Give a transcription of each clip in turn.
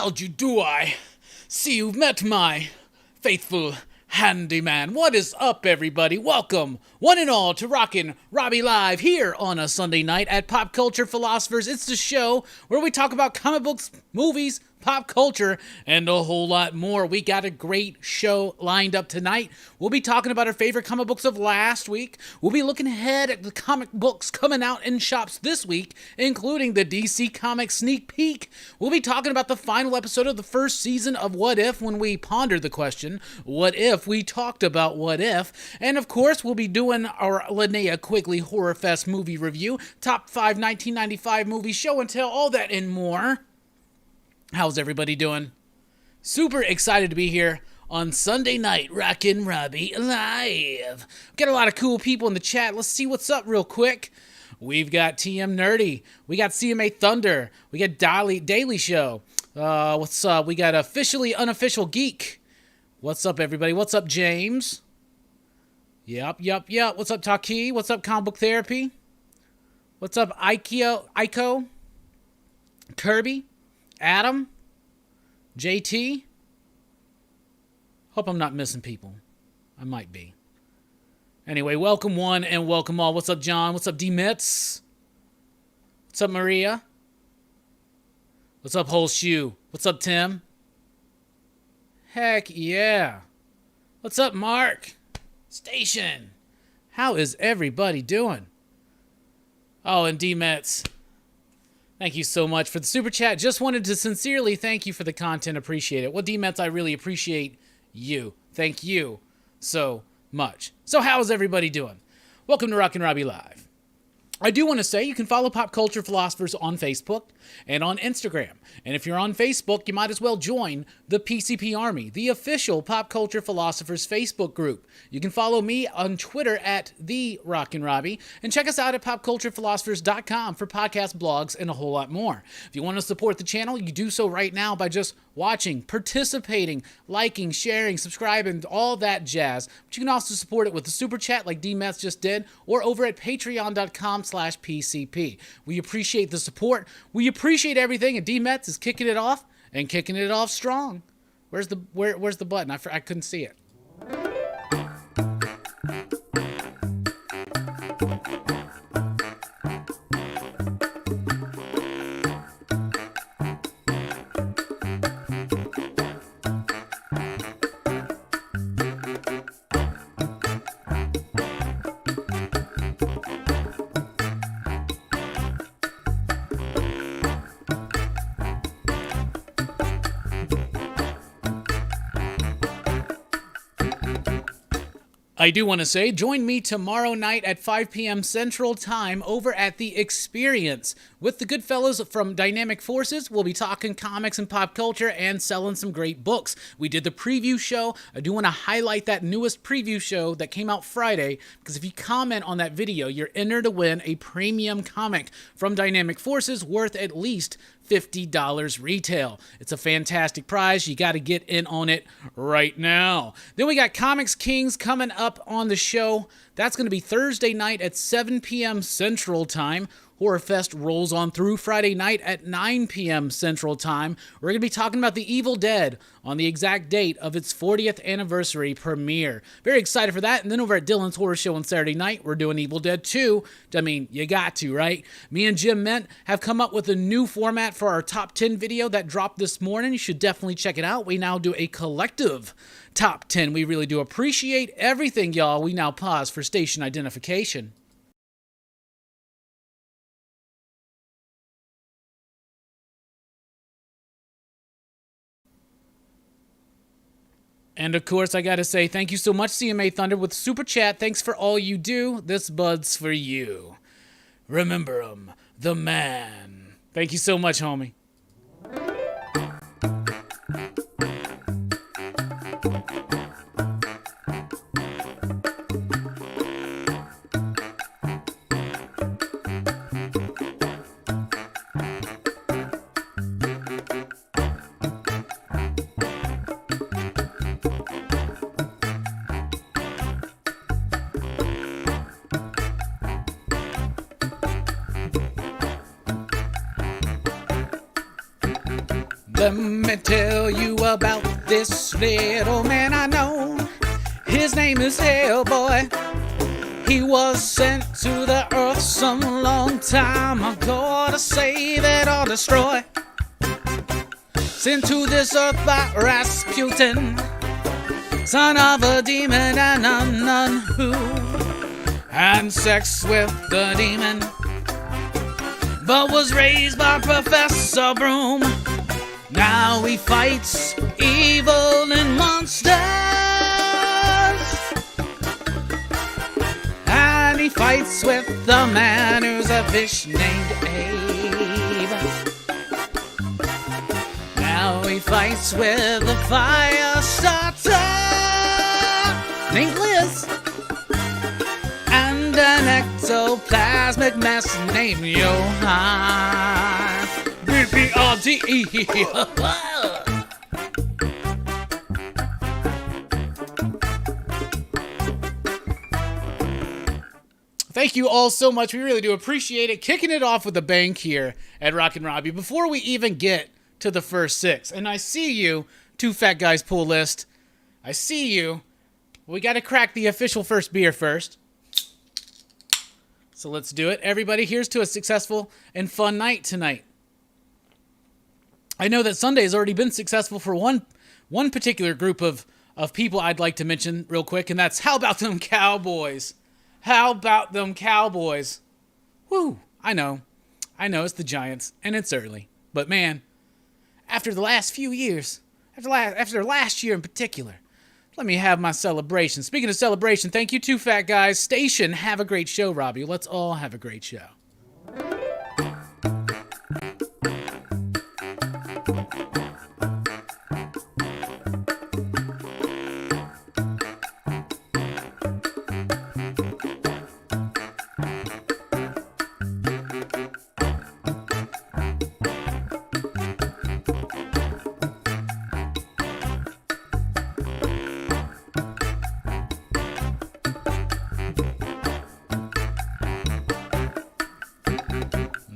How'd you do? I see you've met my faithful handyman. What is up, everybody? Welcome, one and all, to Rockin Robbie Live here on a Sunday night at Pop Culture Philosophers. It's the show where we talk about comic books, movies, pop culture, and a whole lot more. We got a great show lined up tonight. We'll be talking about our favorite comic books of last week. We'll be looking ahead at the comic books coming out in shops this week, including the DC Comics sneak peek. We'll be talking about the final episode of the first season of What If, when we pondered the question, what if we talked about what if? And of course, we'll be doing our Linnea Quigley Horror Fest movie review, top 5 1995 movie show and tell, all that and more. How's everybody doing? Super excited to be here on Sunday night, Rockin Robbie Live. Got a lot of cool people in the chat. Let's see what's up real quick. We've got TM Nerdy. We got CMA Thunder. We got Daily Show. What's up? We got Officially Unofficial Geek. What's up, everybody? What's up, James? Yep. What's up, Taki? What's up, Comic Book Therapy? What's up, Aiko? Kirby? Adam? JT? Hope I'm not missing people. I might be. Anyway, welcome one and welcome all. What's up, John? What's up, D-Mitz? What's up, Maria? What's up, Whole Shoe? What's up, Tim? Heck yeah. What's up, Mark? Station. How is everybody doing? Oh, and D-Metz. Thank you so much for the super chat. Just wanted to sincerely thank you for the content. Appreciate it. Well, D-Metz, I really appreciate you. Thank you so much. So how is everybody doing? Welcome to Rockin Robbie Live. I do want to say you can follow Pop Culture Philosophers on Facebook and on Instagram. And if you're on Facebook, you might as well join the PCP Army, the official Pop Culture Philosophers Facebook group. You can follow me on Twitter at the Rockin Robbie, and check us out at popculturephilosophers.com for podcasts, blogs, and a whole lot more. If you want to support the channel, you do so right now by just watching, participating, liking, sharing, subscribing, all that jazz. But you can also support it with a super chat like D-Metz just did, or over at patreon.com/PCP. We appreciate the support. We appreciate everything, and D-Metz is kicking it off, and kicking it off strong. Where's the button? I couldn't see it. I do want to say, join me tomorrow night at 5 p.m. Central Time over at The Experience. With the good fellows from Dynamic Forces, we'll be talking comics and pop culture and selling some great books. We did the preview show. I do want to highlight that newest preview show that came out Friday, because if you comment on that video, you're entered to win a premium comic from Dynamic Forces worth at least $50 retail. It's a fantastic prize. You got to get in on it right now. Then we got Comics Kings coming up on the show. That's going to be Thursday night at 7 p.m. Central Time. Horror Fest rolls on through Friday night at 9 p.m. Central Time. We're going to be talking about The Evil Dead on the exact date of its 40th anniversary premiere. Very excited for that. And then over at Dylan's Horror Show on Saturday night, we're doing Evil Dead 2. I mean, you got to, right? Me and Jim Ment have come up with a new format for our top 10 video that dropped this morning. You should definitely check it out. We now do a collective top 10. We really do appreciate everything, y'all. We now pause for station identification. And of course, I gotta say, thank you so much, CMA Thunder, with Super Chat. Thanks for all you do. This bud's for you. Remember him, the man. Thank you so much, homie. The me tell you about this little man I know. His name is Hellboy. He was sent to the earth some long time ago to save it or destroy. Sent to this earth by Rasputin, son of a demon and a nun who had sex with the demon, but was raised by Professor Broom. Now he fights evil and monsters, and he fights with the man who's a fish named Abe. Now he fights with the fire starter named Liz, and an ectoplasmic mess named Johann. BBRDE. Thank you all so much. We really do appreciate it. Kicking it off with a bang here at Rockin Robbie before we even get to the first six. And I see you, two fat guys pull list. I see you. We got to crack the official first beer first. So let's do it. Everybody, here's to a successful and fun night tonight. I know that Sunday has already been successful for one particular group of people I'd like to mention real quick, and that's how about them Cowboys? How about them Cowboys? Woo, I know it's the Giants, and it's early. But man, after the last few years, after last year in particular, let me have my celebration. Speaking of celebration, thank you two fat guys. Station, have a great show, Robbie. Let's all have a great show.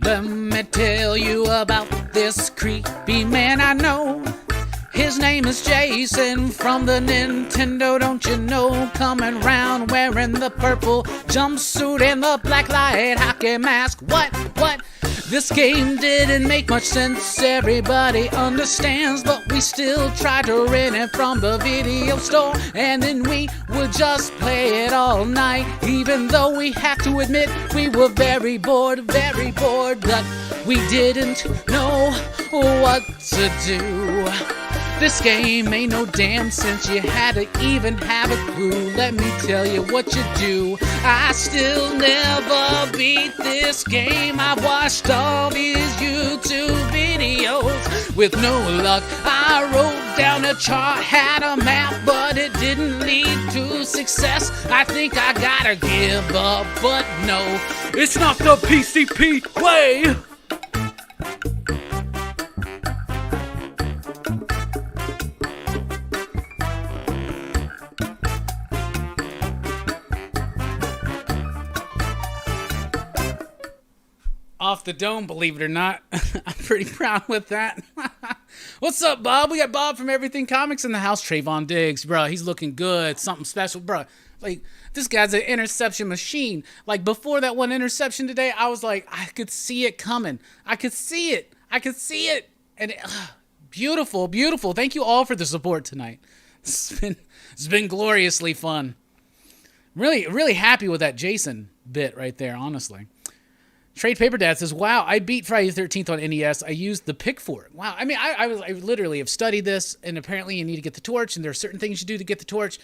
Let me tell you about this creepy man I know. His name is Jason from the Nintendo, don't you know? Coming round wearing the purple jumpsuit and the black light hockey mask. What? This game didn't make much sense, everybody understands, but we still tried to rent it from the video store, and then we would just play it all night, even though we have to admit we were very bored, but we didn't know what to do. This game ain't no damn sense, you had to even have a clue. Let me tell you what you do. I still never beat this game. I watched all these YouTube videos with no luck. I wrote down a chart, had a map, but it didn't lead to success. I think I gotta give up, but no, it's not the PCP way. Off the dome, believe it or not. I'm pretty proud with that. What's up, Bob? We got Bob from Everything Comics in the house. Trayvon Diggs, bro, he's looking good. Something special, bro. Like, this guy's an interception machine. Like, before that one interception today, I was like, I could see it coming. I could see it. And beautiful. Thank you all for the support tonight. It's been gloriously fun. Really happy with that Jason bit right there, honestly. Trade Paper Dad says, wow, I beat Friday the 13th on NES. I used the pick for it. Wow. I mean, I literally have studied this, and apparently you need to get the torch, and there are certain things you do to get the torch.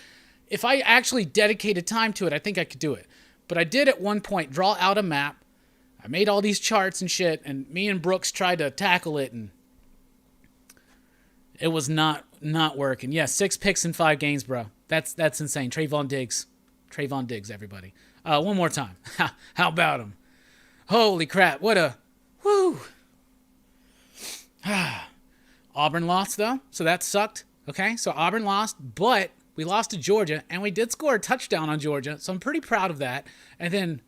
If I actually dedicated time to it, I think I could do it. But I did at one point draw out a map. I made all these charts and shit, and me and Brooks tried to tackle it, and it was not working. Yeah, 6 picks in 5 games, bro. That's insane. Trayvon Diggs, everybody. One more time. How about him? Holy crap, what a, whoo. Auburn lost, though, so that sucked. Okay, so Auburn lost, but we lost to Georgia, and we did score a touchdown on Georgia, so I'm pretty proud of that. And then,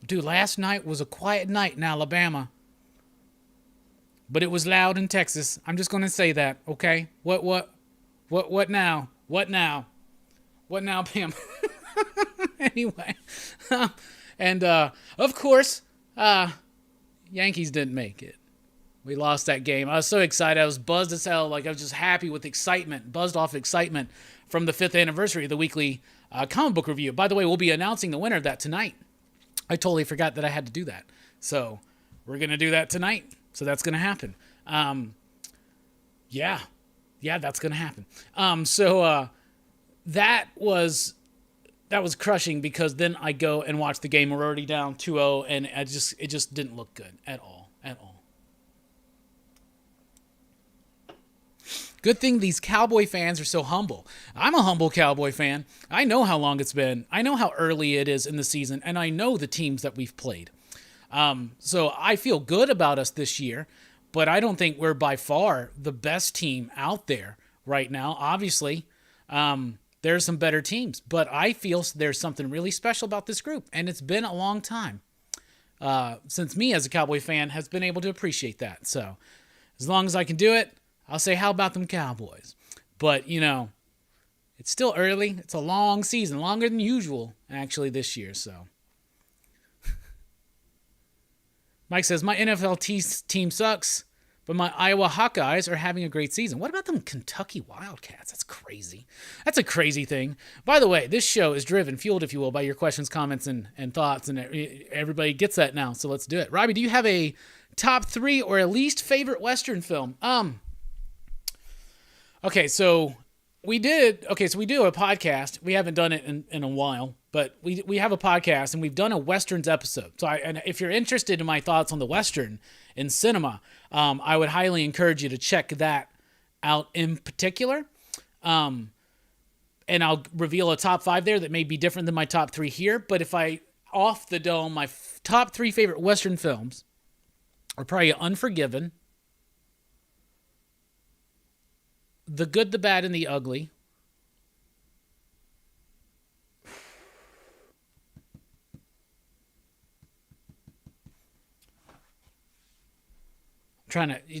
dude, last night was a quiet night in Alabama. but it was loud in Texas. I'm just gonna say that, okay? What now? What now? What now, Pam? Anyway, and of course, Yankees didn't make it. We lost that game. I was so excited. I was buzzed as hell. Like, I was just happy with excitement, buzzed off excitement from the 5th anniversary of the weekly comic book review. By the way, we'll be announcing the winner of that tonight. I totally forgot that I had to do that. So we're going to do that tonight. So that's going to happen. Yeah, that's going to happen. That was crushing, because then I go and watch the game. We're already down 2-0, and it just didn't look good at all. Good thing these Cowboy fans are so humble. I'm a humble Cowboy fan. I know how long it's been. I know how early it is in the season, and I know the teams that we've played. So I feel good about us this year, but I don't think we're by far the best team out there right now. Obviously, there's some better teams, but I feel there's something really special about this group, and it's been a long time since me as a Cowboy fan has been able to appreciate that. So as long as I can do it, I'll say, how about them Cowboys? But, it's still early. It's a long season, longer than usual, actually, this year. So, Mike says, my NFL team sucks, but my Iowa Hawkeyes are having a great season. What about them Kentucky Wildcats? That's crazy. That's a crazy thing. By the way, this show is fueled, if you will, by your questions, comments, and thoughts, and everybody gets that now, so let's do it. Robbie, do you have a top 3 or a least favorite Western film? Okay, so we do a podcast. We haven't done it in a while, but we have a podcast, and we've done a Westerns episode. So and if you're interested in my thoughts on the Western in cinema, I would highly encourage you to check that out in particular. And I'll reveal a top 5 there that may be different than my top 3 here. But if I, off the dome, my top 3 favorite Western films are probably Unforgiven, The Good, the Bad, and the Ugly.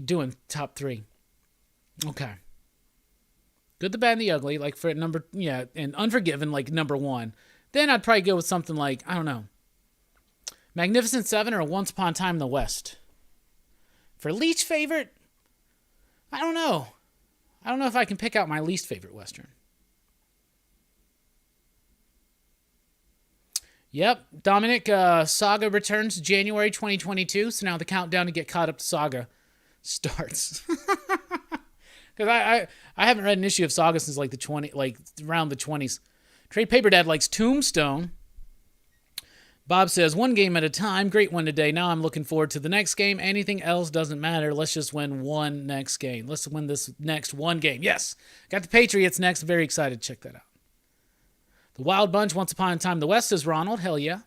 Doing top 3. Okay. Good, the Bad, and the Ugly, like for and Unforgiven, like number 1. Then I'd probably go with something like, I don't know, Magnificent Seven or Once Upon a Time in the West. For least favorite, I don't know. I don't know if I can pick out my least favorite Western. Yep, Dominic, Saga returns January 2022, so now the countdown to get caught up to Saga starts. Because I haven't read an issue of Saga since around the 20s. Trade Paper Dad likes Tombstone. Bob says, one game at a time. Great one today. Now I'm looking forward to the next game. Anything else doesn't matter. Let's just win one next game. Let's win this next one game. Yes. Got the Patriots next. Very excited. Check that out. The Wild Bunch, Once Upon a Time in the West, says Ronald. Hell yeah.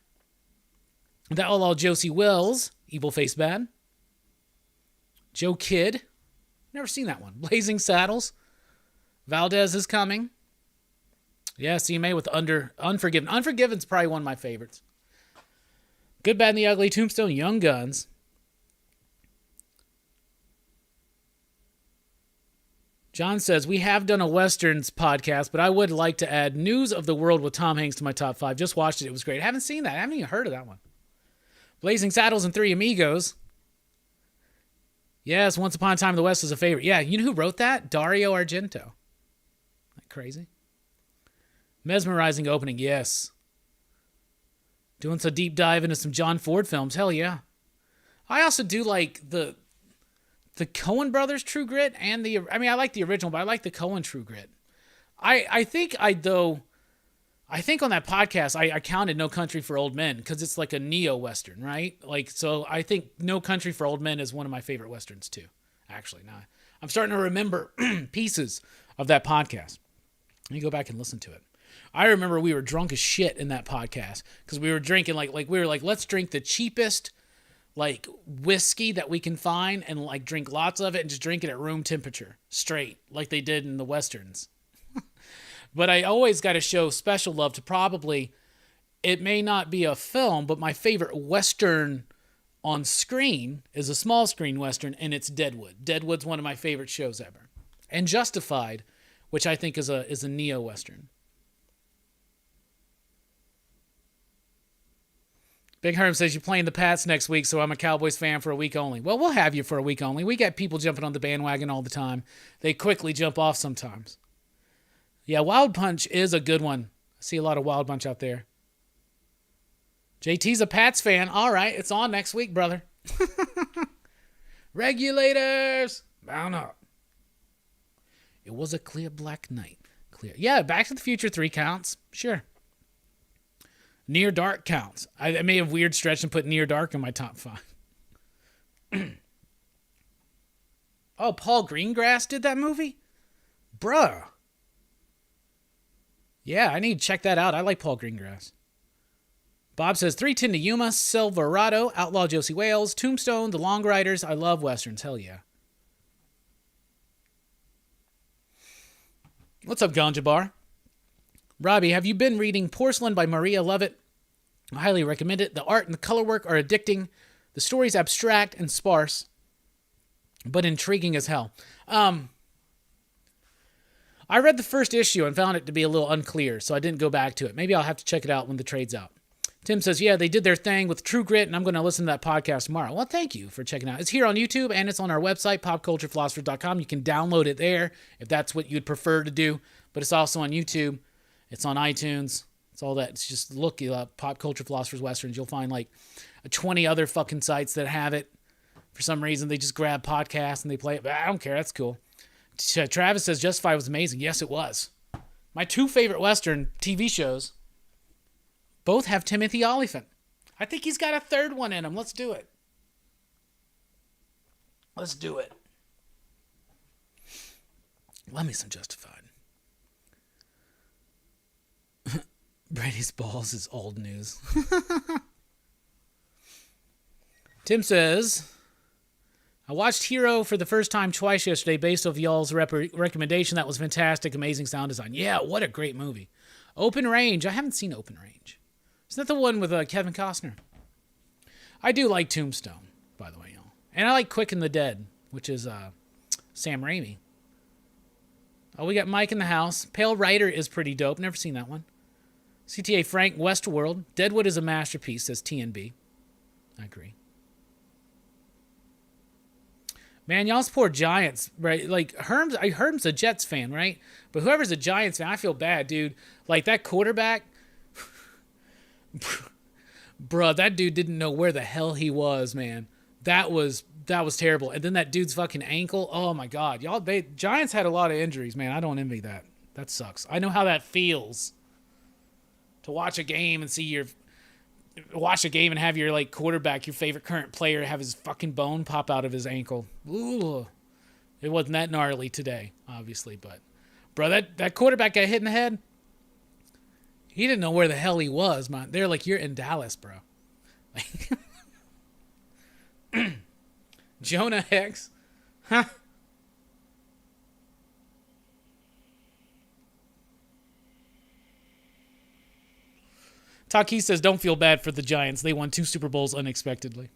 The Outlaw Josie Wills, Evil Face Bad. Joe Kidd. Never seen that one. Blazing Saddles. Valdez is coming. Yeah, CMA with Unforgiven. Unforgiven's probably one of my favorites. Good, Bad, and the Ugly, Tombstone, Young Guns. John says, we have done a Westerns podcast, but I would like to add News of the World with Tom Hanks to my top 5. Just watched it. It was great. I haven't seen that. I haven't even heard of that one. Blazing Saddles and Three Amigos. Yes, Once Upon a Time in the West is a favorite. Yeah, you know who wrote that? Dario Argento. Isn't that crazy? Mesmerizing opening, yes. Doing some deep dive into some John Ford films. Hell yeah. I also do like the Coen Brothers True Grit and I like the original, but I like the Coen True Grit. I think on that podcast, I counted No Country for Old Men because it's like a neo-Western, right? So I think No Country for Old Men is one of my favorite Westerns too. Actually, now I'm starting to remember pieces of that podcast. Let me go back and listen to it. I remember we were drunk as shit in that podcast because we were drinking let's drink the cheapest whiskey that we can find and drink lots of it and just drink it at room temperature straight like they did in the Westerns. But I always got to show special love to probably, it may not be a film, but my favorite Western On screen is a small screen Western, and it's Deadwood. Deadwood's one of my favorite shows ever. And Justified, which I think is a neo-Western. Big Herm says you're playing the Pats next week, so I'm a Cowboys fan for a week only. Well, we'll have you for a week only. We got people jumping on the bandwagon all the time. They quickly jump off sometimes. Yeah, Wild Punch is a good one. I see a lot of Wild Punch out there. JT's a Pats fan. All right, it's on next week, brother. Regulators, mount up. It was a clear black night. Clear. Yeah, Back to the Future 3 counts. Sure. Near Dark counts. I may have weird stretch and put Near Dark in my top 5. Oh, Paul Greengrass did that movie? Bruh. Yeah, I need to check that out. I like Paul Greengrass. Bob says 310 to Yuma, Silverado, Outlaw Josie Wales, Tombstone, The Long Riders. I love Westerns. Hell yeah. What's up, Ganja Bar? Robbie, have you been reading Porcelain by Maria Lovett? I highly recommend it. The art and the color work are addicting. The story's abstract and sparse, but intriguing as hell. I read the first issue and found it to be a little unclear, so I didn't go back to it. Maybe I'll have to check it out when the trade's out. Tim says, yeah, they did their thing with True Grit, and I'm going to listen to that podcast tomorrow. Well, thank you for checking out. It's here on YouTube, and it's on our website, popculturephilosopher.com. You can download it there if that's what you'd prefer to do, but it's also on YouTube. It's on iTunes. It's all that. It's just look up Pop Culture Philosophers Westerns. You'll find like 20 other fucking sites that have it. For some reason, they just grab podcasts and they play it, but I don't care. That's cool. Travis says Justified was amazing. Yes, it was. My 2 favorite Western TV shows both have Timothy Olyphant. I think he's got a 3rd one in him. Let's do it. Let's do it. Love me some Justified. Brady's balls is old news. Tim says, I watched Hero for the first time twice yesterday based off y'all's recommendation. That was fantastic. Amazing sound design. Yeah, what a great movie. Open Range. I haven't seen Open Range. Isn't that the one with Kevin Costner? I do like Tombstone, by the way, y'all. And I like Quick and the Dead, which is Sam Raimi. Oh, we got Mike in the house. Pale Rider is pretty dope. Never seen that one. CTA Frank, Westworld. Deadwood is a masterpiece, says TNB. I agree. Man, y'all support Giants, right? Like, Herm's a Jets fan, right? But whoever's a Giants fan, I feel bad, dude. Like, that quarterback, bruh, that dude didn't know where the hell he was, man. That was terrible. And then that dude's fucking ankle, oh my God. Giants had a lot of injuries, man. I don't envy that. That sucks. I know how that feels. To watch a game and have your like quarterback, your favorite current player, have his fucking bone pop out of his ankle. Ooh, it wasn't that gnarly today, obviously, but bro, that quarterback got hit in the head. He didn't know where the hell he was, man. They're like, you're in Dallas, bro. Like, Jonah Hex, huh? Taki says, don't feel bad for the Giants. They won 2 Super Bowls unexpectedly.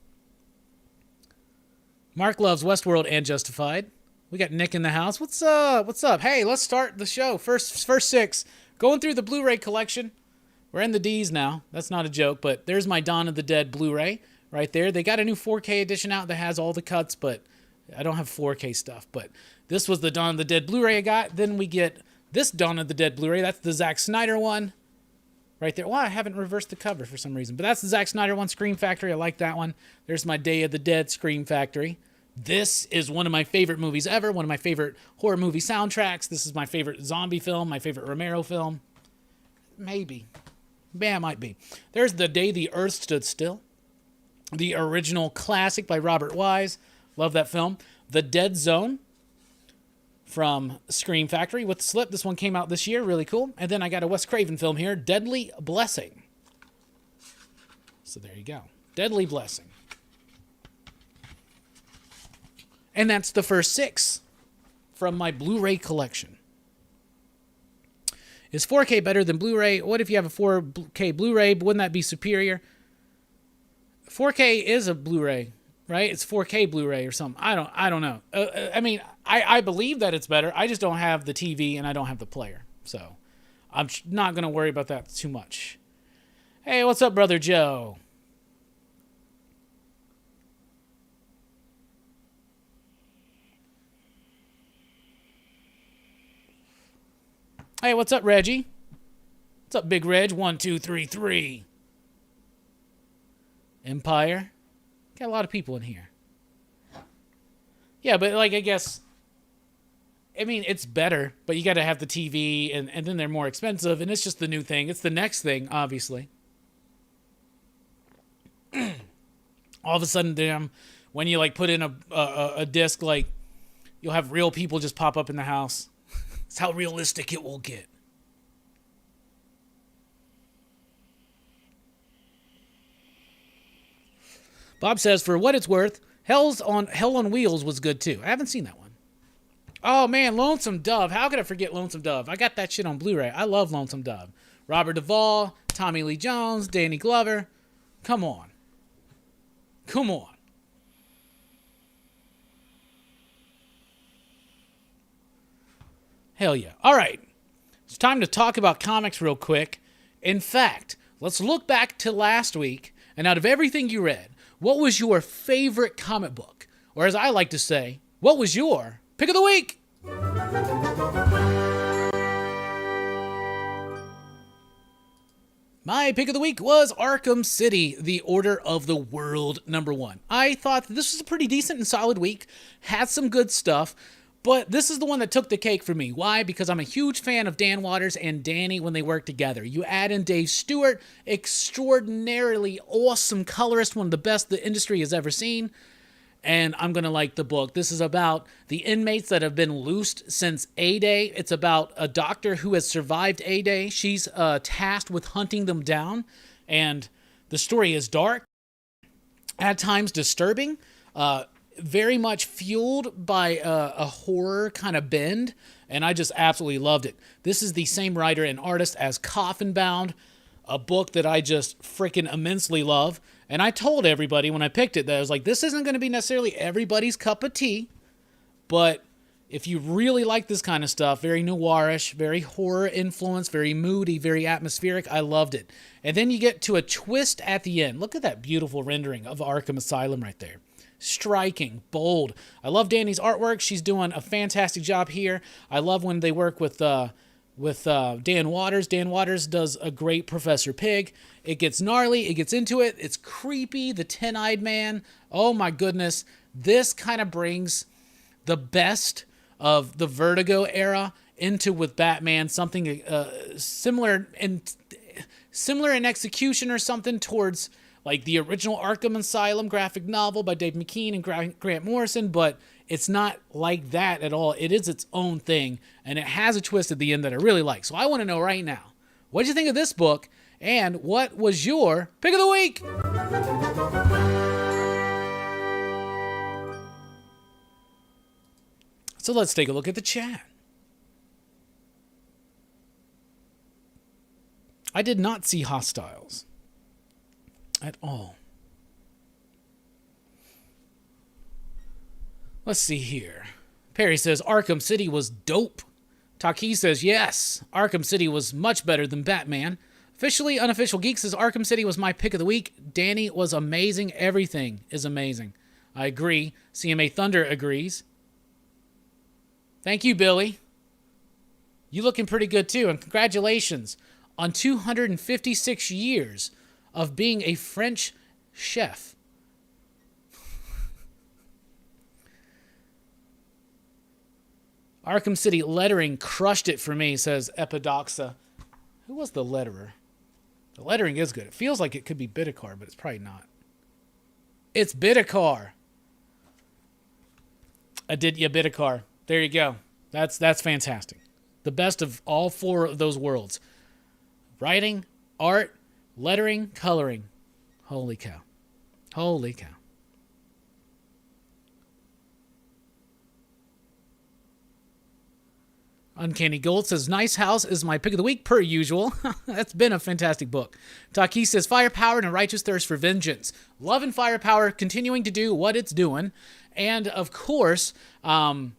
Mark loves Westworld and Justified. We got Nick in the house. What's up? What's up? Hey, let's start the show. First 6. Going through the Blu-ray collection. We're in the D's now. That's not a joke, but there's my Dawn of the Dead Blu-ray right there. They got a new 4K edition out that has all the cuts, but I don't have 4K stuff. But this was the Dawn of the Dead Blu-ray I got. Then we get this Dawn of the Dead Blu-ray. That's the Zack Snyder one. Right there. Well, I haven't reversed the cover for some reason. But that's the Zack Snyder one, Scream Factory. I like that one. There's my Day of the Dead, Scream Factory. This is one of my favorite movies ever. One of my favorite horror movie soundtracks. This is my favorite zombie film. My favorite Romero film. Maybe. Yeah, it might be. There's The Day the Earth Stood Still. The original classic by Robert Wise. Love that film. The Dead Zone from Scream Factory with Slip. This one came out this year. Really cool. And then I got a Wes Craven film here. Deadly Blessing. So there you go. Deadly Blessing. And that's the first 6 from my Blu-ray collection. Is 4K better than Blu-ray? What if you have a 4K Blu-ray? Wouldn't that be superior? 4K is a Blu-ray, right? It's 4K Blu-ray or something. I don't know. I mean, I believe that it's better. I just don't have the TV and I don't have the player. So I'm not going to worry about that too much. Hey, what's up, Brother Joe? Hey, what's up, Reggie? What's up, Big Reg? 1, 2, 3, 3. Empire. Got a lot of people in here. Yeah, but like, I guess, I mean, it's better, but you got to have the TV, and then they're more expensive, and it's just the new thing. It's the next thing, obviously. All of a sudden, damn, when you like put in a disc, like, you'll have real people just pop up in the house. It's how realistic it will get. Bob says, for what it's worth, Hell on Wheels was good too. I haven't seen that one. Oh man, Lonesome Dove. How could I forget Lonesome Dove? I got that shit on Blu-ray. I love Lonesome Dove. Robert Duvall, Tommy Lee Jones, Danny Glover. Come on. Come on. Hell yeah. All right. It's time to talk about comics real quick. In fact, let's look back to last week, and out of everything you read, what was your favorite comic book? Or as I like to say, what was your pick of the week? My pick of the week was Arkham City, The Order of the World #1. I thought this was a pretty decent and solid week. Had some good stuff. But this is the one that took the cake for me. Why? Because I'm a huge fan of Dan Watters and Danny when they work together. You add in Dave Stewart, extraordinarily awesome colorist, one of the best the industry has ever seen. And I'm going to like the book. This is about the inmates that have been loosed since A-Day. It's about a doctor who has survived A-Day. She's tasked with hunting them down. And the story is dark, at times disturbing, very much fueled by a horror kind of bend, and I just absolutely loved it. This is the same writer and artist as Coffin Bound, a book that I just freaking immensely love. And I told everybody when I picked it that I was like, this isn't going to be necessarily everybody's cup of tea, but if you really like this kind of stuff, very noirish, very horror influenced, very moody, very atmospheric, I loved it. And then you get to a twist at the end. Look at that beautiful rendering of Arkham Asylum right there. Striking, bold. I love Danny's artwork. She's doing a fantastic job here. I love when they work with Dan Watters. Dan Watters does a great Professor Pig. It gets gnarly. It gets into it. It's creepy. The 10-eyed man. Oh my goodness. This kind of brings the best of the Vertigo era into with Batman. Something similar in execution or something towards like the original Arkham Asylum graphic novel by Dave McKean and Grant Morrison, but it's not like that at all. It is its own thing, and it has a twist at the end that I really like. So I want to know right now, what did you think of this book, and what was your pick of the week? So let's take a look at the chat. I did not see Hostiles at all. Let's see here. Perry says Arkham City was dope. Taki says yes, Arkham City was much better than Batman. Officially Unofficial Geek says Arkham City was my pick of the week. Danny was amazing. Everything is amazing. I agree. CMA Thunder agrees. Thank you, Billy. You looking pretty good too, and congratulations on 256 years of being a French chef. Arkham City lettering crushed it for me, says Epidoxa. Who was the letterer? The lettering is good. It feels like it could be Bidikar, but it's probably not. It's Bidikar. Aditya Bidikar. There you go. That's fantastic. The best of all four of those worlds. Writing, art, lettering, coloring. Holy cow. Holy cow. Uncanny Gold says, Nice House is my pick of the week, per usual. That's been a fantastic book. Taki says, Firepower and a Righteous Thirst for Vengeance. Love and Firepower continuing to do what it's doing. And, of course, Righteous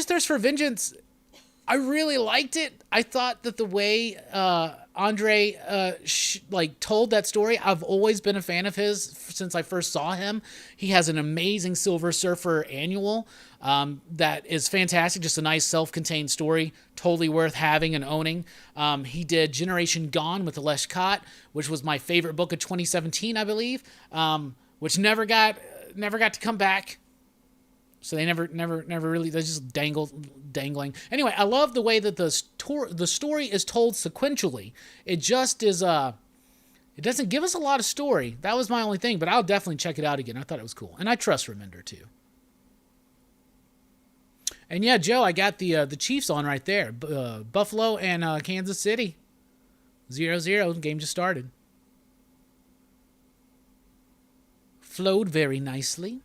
Thirst for Vengeance, I really liked it. I thought that the way Andre told that story, I've always been a fan of his since I first saw him. He has an amazing Silver Surfer annual that is fantastic, just a nice self-contained story, totally worth having and owning. He did Generation Gone with Alesh Kott, which was my favorite book of 2017, I believe, which never got to come back. So they never really, they just dangling. Anyway, I love the way that the story is told sequentially. It just is, it doesn't give us a lot of story. That was my only thing, but I'll definitely check it out again. I thought it was cool. And I trust Remender too. And yeah, Joe, I got the Chiefs on right there. Buffalo and Kansas City. 0-0. Game just started. Flowed very nicely.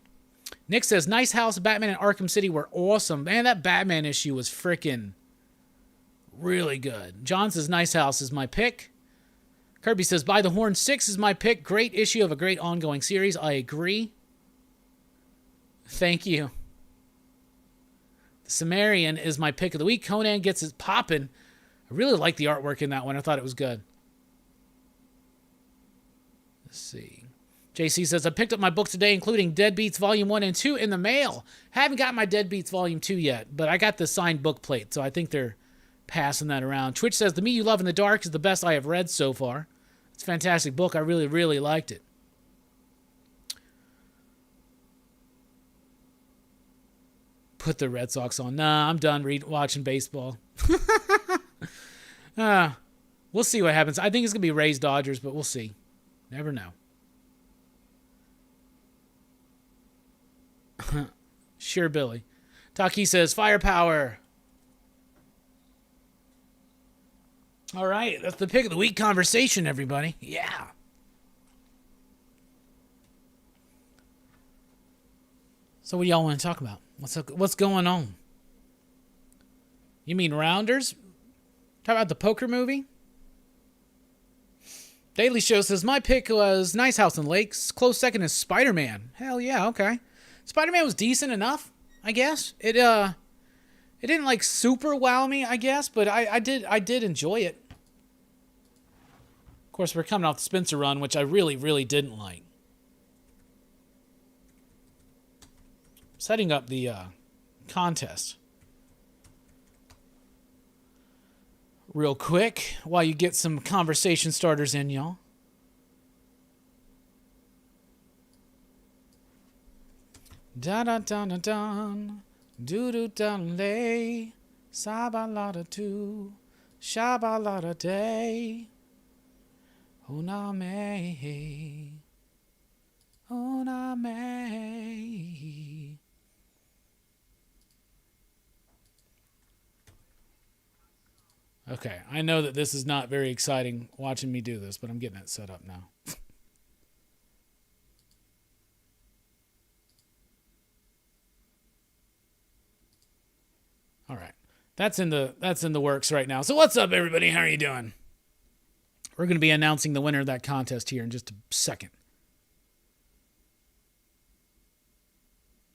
Nick says, Nice House, Batman, and Arkham City were awesome. Man, that Batman issue was freaking really good. John says, Nice House is my pick. Kirby says, By the Horn 6 is my pick. Great issue of a great ongoing series. I agree. Thank you. The Sumerian is my pick of the week. Conan gets it popping. I really like the artwork in that one. I thought it was good. Let's see. JC says, I picked up my book today, including Deadbeats Volume 1 and 2 in the mail. Haven't got my Deadbeats Volume 2 yet, but I got the signed book plate, so I think they're passing that around. Twitch says, The Me You Love in the Dark is the best I have read so far. It's a fantastic book. I really, really liked it. Put the Red Sox on. Nah, I'm done watching baseball. We'll see what happens. I think it's going to be Rays Dodgers, but we'll see. Never know. Sure, Billy. Taki says, Firepower. All right, that's the pick of the week conversation, everybody. Yeah. So what do y'all want to talk about? What's going on? You mean Rounders? Talk about the poker movie? Daily Show says, my pick was Nice House and Lakes. Close second is Spider-Man. Hell yeah, okay. Spider-Man was decent enough, I guess. It didn't like super wow me, I guess, but I did enjoy it. Of course, we're coming off the Spencer run, which I really, really didn't like. Setting up the contest real quick while you get some conversation starters in, y'all. Da da da da da, do do da lay, saba la da do, shaba la da day, ona me, ona me. Okay, I know that this is not very exciting watching me do this, but I'm getting it set up now. All right. That's in the works right now. So what's up, everybody? How are you doing? We're going to be announcing the winner of that contest here in just a second.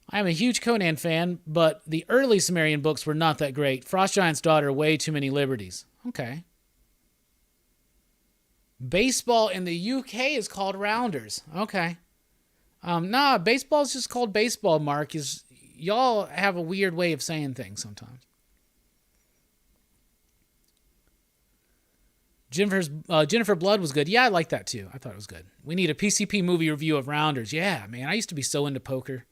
I am a huge Conan fan, but the early Sumerian books were not that great. Frost Giant's Daughter, way too many liberties. Okay. Baseball in the UK is called Rounders. Okay. Nah, baseball's just called baseball, Mark. Y'all have a weird way of saying things sometimes. Jennifer Blood was good. Yeah, I like that too. I thought it was good. We need a PCP movie review of Rounders. Yeah, man, I used to be so into poker.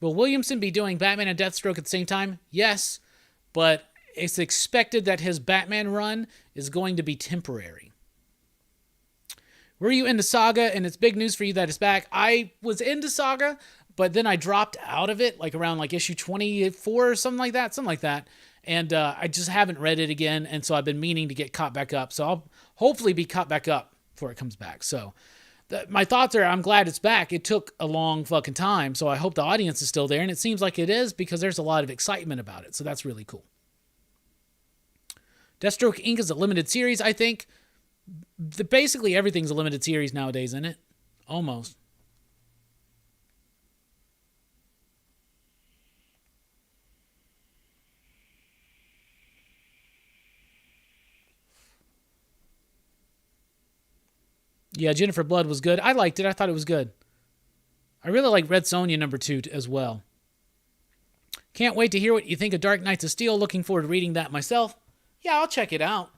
Will Williamson be doing Batman and Deathstroke at the same time? Yes, but it's expected that his Batman run is going to be temporary. Were you into Saga, and it's big news for you that it's back? I was into Saga, but then I dropped out of it, like around like issue 24 or something like that. And I just haven't read it again, and so I've been meaning to get caught back up. So I'll hopefully be caught back up before it comes back. So my thoughts are, I'm glad it's back. It took a long fucking time, so I hope the audience is still there, and it seems like it is because there's a lot of excitement about it, so that's really cool. Deathstroke Inc. is a limited series, I think. Basically everything's a limited series nowadays, isn't it? Almost. Yeah, Jennifer Blood was good. I liked it. I thought it was good. I really like Red Sonja #2 as well. Can't wait to hear what you think of Dark Knights of Steel. Looking forward to reading that myself. Yeah, I'll check it out.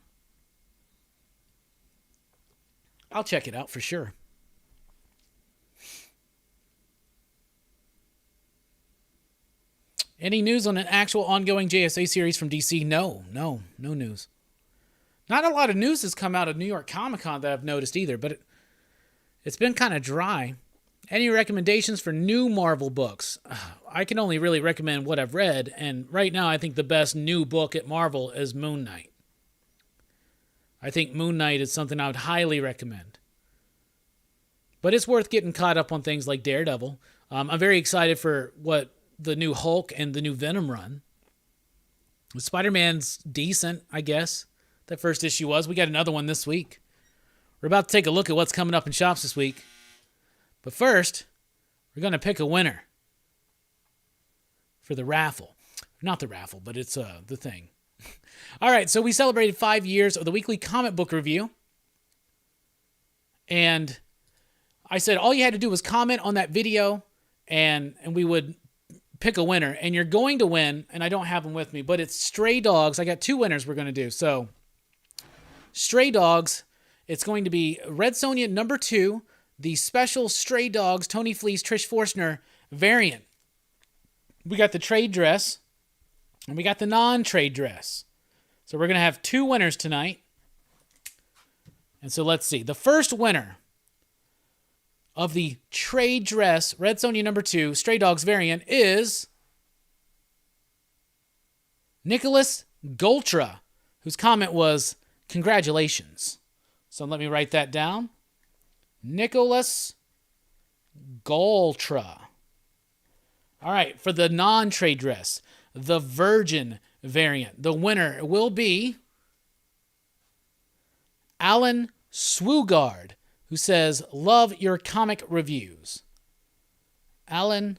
I'll check it out for sure. Any news on an actual ongoing JSA series from DC? No news. Not a lot of news has come out of New York Comic Con that I've noticed either, but it's been kind of dry. Any recommendations for new Marvel books? I can only really recommend what I've read, and right now I think the best new book at Marvel is Moon Knight. I think Moon Knight is something I would highly recommend. But it's worth getting caught up on things like Daredevil. I'm very excited for what the new Hulk and the new Venom run. Spider-Man's decent, I guess. That first issue was. We got another one this week. We're about to take a look at what's coming up in shops this week. But first, we're going to pick a winner for the raffle. Not the raffle, but it's the thing. All right, so we celebrated 5 years of the weekly comic book review. And I said all you had to do was comment on that video, and we would pick a winner. And you're going to win, and I don't have them with me, but it's Stray Dogs. I got 2 winners we're going to do. So, Stray Dogs, it's going to be Red Sonja #2, the special Stray Dogs, Tony Fleece, Trish Forstner variant. We got the trade dress, and we got the non-trade dress. So we're going to have 2 winners tonight. And so let's see. The first winner of the trade dress, Red Sonja #2, Stray Dogs variant is Nicholas Goltra, whose comment was, "Congratulations." So let me write that down. Nicholas Goltra. All right, for the non-trade dress, the Virgin variant, the winner will be Alan Swugard, who says, "Love your comic reviews." Alan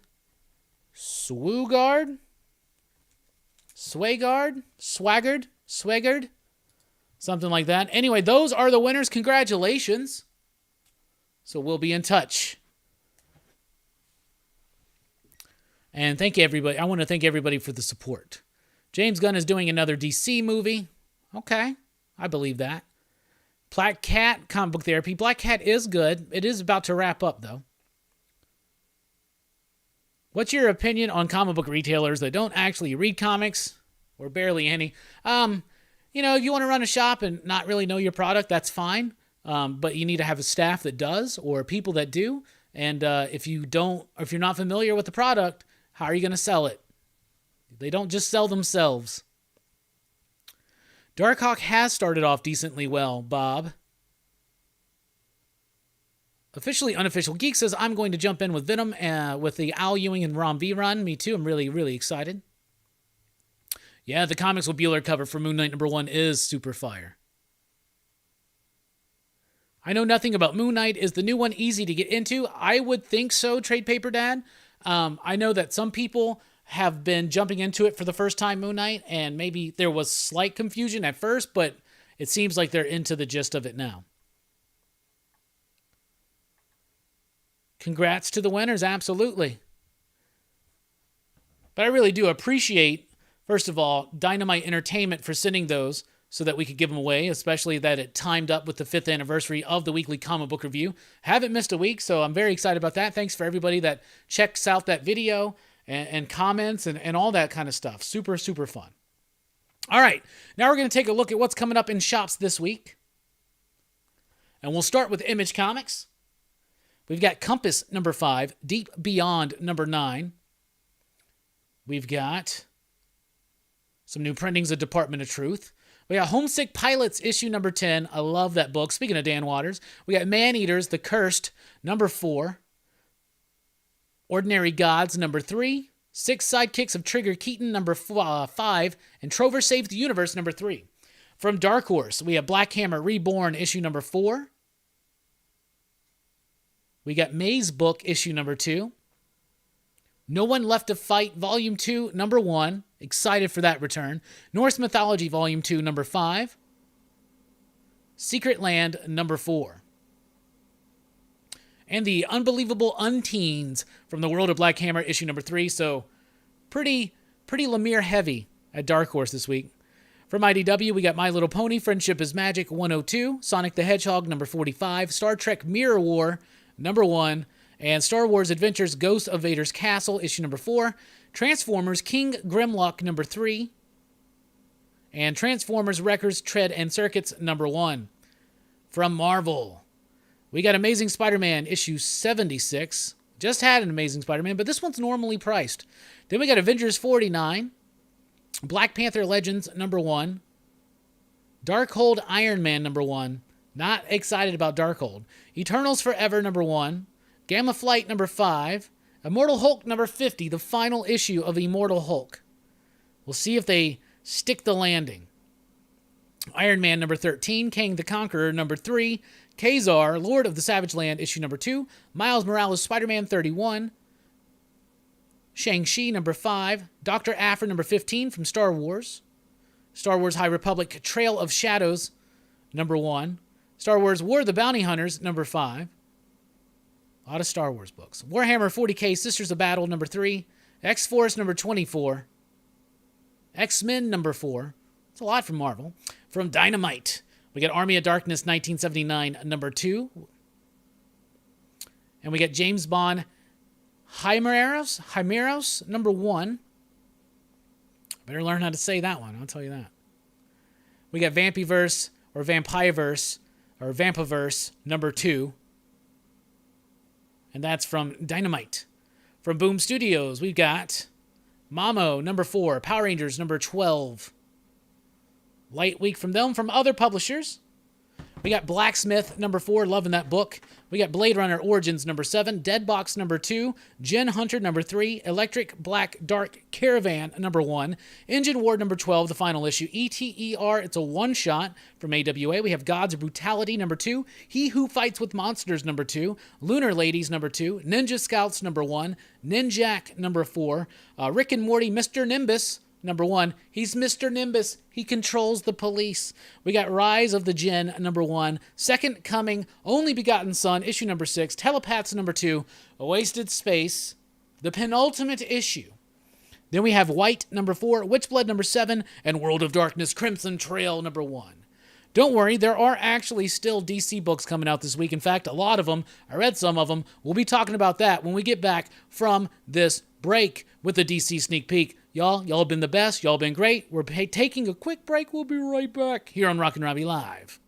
Swugard? Swaggard? Something like that. Anyway, those are the winners. Congratulations. So we'll be in touch. And thank you, everybody. I want to thank everybody for the support. James Gunn is doing another DC movie. Okay, I believe that. Black Cat, comic book therapy. Black Cat is good. It is about to wrap up, though. What's your opinion on comic book retailers that don't actually read comics, or barely any? If you want to run a shop and not really know your product, that's fine. But you need to have a staff that does, or people that do. And if you're not familiar with the product, how are you going to sell it? They don't just sell themselves. Darkhawk has started off decently well, Bob. Officially Unofficial Geek says, I'm going to jump in with Venom with the Al Ewing and Rom V run. Me too. I'm really, really excited. Yeah, the Comics with Bueller cover for Moon Knight #1 is super fire. I know nothing about Moon Knight. Is the new one easy to get into? I would think so, Trade Paper Dad. I know that some people have been jumping into it for the first time, Moon Knight, and maybe there was slight confusion at first, but it seems like they're into the gist of it now. Congrats to the winners, absolutely. But I really do appreciate, first of all, Dynamite Entertainment for sending those so that we could give them away, especially that it timed up with the 5th anniversary of the weekly comic book review. Haven't missed a week, so I'm very excited about that. Thanks for everybody that checks out that video and comments and all that kind of stuff. Super, super fun. All right, now we're going to take a look at what's coming up in shops this week. And we'll start with Image Comics. We've got Compass #5, Deep Beyond #9. We've got some new printings of Department of Truth. We got Homesick Pilots, issue number 10. I love that book. Speaking of Dan Waters, we got Man-Eaters, The Cursed, number 4. Ordinary Gods, number 3. Six Sidekicks of Trigger Keaton, number 5. And Trover Saves the Universe, number 3. From Dark Horse, we have Black Hammer Reborn, issue number 4. We got May's Book, issue number 2. No One Left to Fight, volume 2, number 1. Excited for that return. Norse Mythology, volume 2, number 5. Secret Land, number 4. And the Unbelievable Unteens from the World of Black Hammer, issue number 3. So pretty Lemire heavy at Dark Horse this week. From IDW, we got My Little Pony, Friendship is Magic, 102. Sonic the Hedgehog, number 45. Star Trek Mirror War, number 1. And Star Wars Adventures Ghosts of Vader's Castle, issue number 4. Transformers King Grimlock, number 3. And Transformers Records Tread and Circuits, number 1. From Marvel, we got Amazing Spider-Man, issue 76. Just had an Amazing Spider-Man, but this one's normally priced. Then we got Avengers 49. Black Panther Legends, number 1. Darkhold Iron Man, number 1. Not excited about Darkhold. Eternals Forever, number 1. Gamma Flight, number 5. Immortal Hulk, number 50, the final issue of Immortal Hulk. We'll see if they stick the landing. Iron Man, number 13. Kang the Conqueror, number 3. Kazar, Lord of the Savage Land, issue number 2. Miles Morales, Spider-Man, 31. Shang-Chi, number 5. Dr. Aphra, number 15, from Star Wars. Star Wars High Republic, Trail of Shadows, number 1. Star Wars War of the Bounty Hunters, number 5. A lot of Star Wars books. Warhammer 40k, Sisters of Battle, number 3. X-Force, number 24. X-Men, number 4. It's a lot from Marvel. From Dynamite, we got Army of Darkness, 1979, number 2. And we got James Bond, Chimeros, number 1. Better learn how to say that one, I'll tell you that. We got Vampiverse, or Vampiverse, or Vampaverse, number 2. And that's from Dynamite. From Boom Studios, we've got Mamo, number 4. Power Rangers, number 12. Light week from them. From other publishers, we got Blacksmith, number 4. Loving that book. We got Blade Runner Origins, number 7. Deadbox, number 2. Gen Hunter, number 3. Electric Black Dark Caravan, number 1. Engine War, number 12, the final issue. ETER, it's a one-shot from AWA. We have God's Brutality, number 2. He Who Fights with Monsters, number 2. Lunar Ladies, number 2. Ninja Scouts, number 1. Ninjak, number 4. Rick and Morty, Mr. Nimbus, number 1. He's Mr. Nimbus. He controls the police. We got Rise of the Jinn, number 1. Second Coming, Only Begotten Son, issue number 6. Telepaths, number 2. A Wasted Space, the penultimate issue. Then we have White, number 4. Witchblood, number 7. And World of Darkness, Crimson Trail, number 1. Don't worry, there are actually still DC books coming out this week. In fact, a lot of them. I read some of them. We'll be talking about that when we get back from this break with the DC Sneak Peek. Y'all have been the best. Y'all been great. We're taking a quick break. We'll be right back here on Rockin Robbie Live.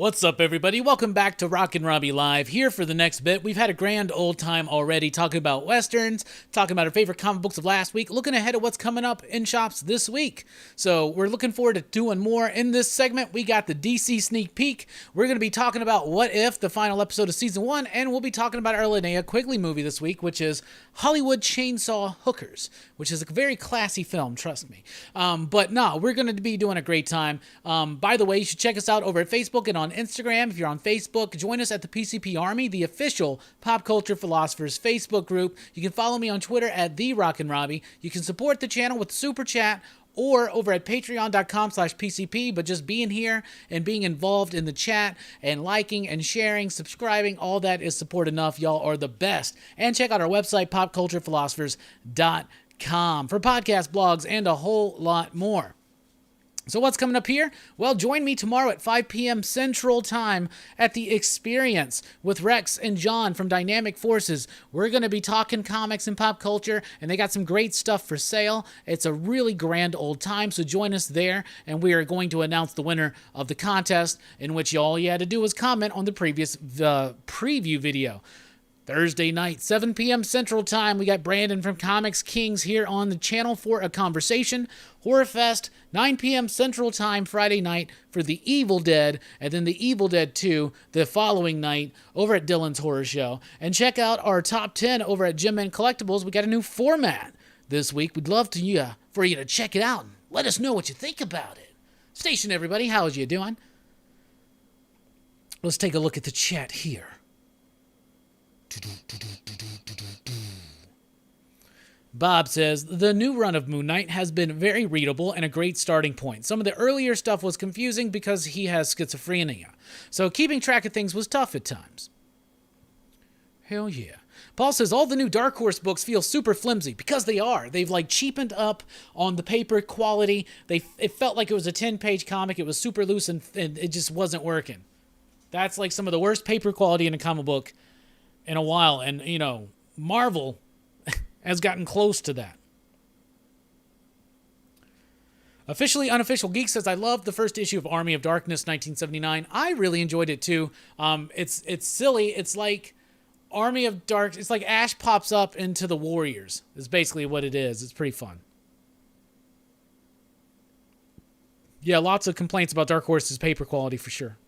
What's up, everybody? Welcome back to Rockin Robbie Live. Here for the next bit. We've had a grand old time already talking about Westerns, talking about our favorite comic books of last week, looking ahead at what's coming up in shops this week. So we're looking forward to doing more. In this segment, we got the DC sneak peek. We're going to be talking about What If, the final episode of Season 1, and we'll be talking about our Linnea Quigley movie this week, which is Hollywood Chainsaw Hookers, which is a very classy film, trust me. But no, we're going to be doing a great time. By the way, you should check us out over at Facebook and on Instagram. If you're on Facebook, join us at the PCP Army, the official Pop Culture Philosophers Facebook group. You can follow me on Twitter at the Rockin Robbie. You can support the channel with Super Chat or over at patreon.com/PCP, but just being here and being involved in the chat and liking and sharing, subscribing, all that is support enough. Y'all are the best. And check out our website, popculturephilosophers.com, for podcasts, blogs, and a whole lot more. So what's coming up here? Well, join me tomorrow at 5 p.m. Central Time at The Experience with Rex and John from Dynamic Forces. We're going to be talking comics and pop culture, and they got some great stuff for sale. It's a really grand old time, so join us there, and we are going to announce the winner of the contest, in which all you had to do was comment on the previous preview video. Thursday night, 7 p.m. Central Time, we got Brandon from Comics Kings here on the channel for a conversation. Horror Fest, 9 p.m. Central Time, Friday night for The Evil Dead, and then The Evil Dead 2 the following night over at Dylan's Horror Show. And check out our top 10 over at Gem and Collectibles. We got a new format this week. We'd love for you to check it out and let us know what you think about it. Station, everybody, how's you doing? Let's take a look at the chat here. Bob says, the new run of Moon Knight has been very readable and a great starting point. Some of the earlier stuff was confusing because he has schizophrenia, so keeping track of things was tough at times. Hell yeah. Paul says, all the new Dark Horse books feel super flimsy, because they are. They've cheapened up on the paper quality. It felt like it was a 10-page comic. It was super loose and it just wasn't working. That's some of the worst paper quality in a comic book in a while, and Marvel has gotten close to that. Officially Unofficial Geek says, I loved the first issue of Army of Darkness 1979. I really enjoyed it too. It's silly. It's like Army of Dark. It's like Ash pops up into the Warriors is basically what it is. It's pretty fun. Yeah, lots of complaints about Dark Horse's paper quality for sure.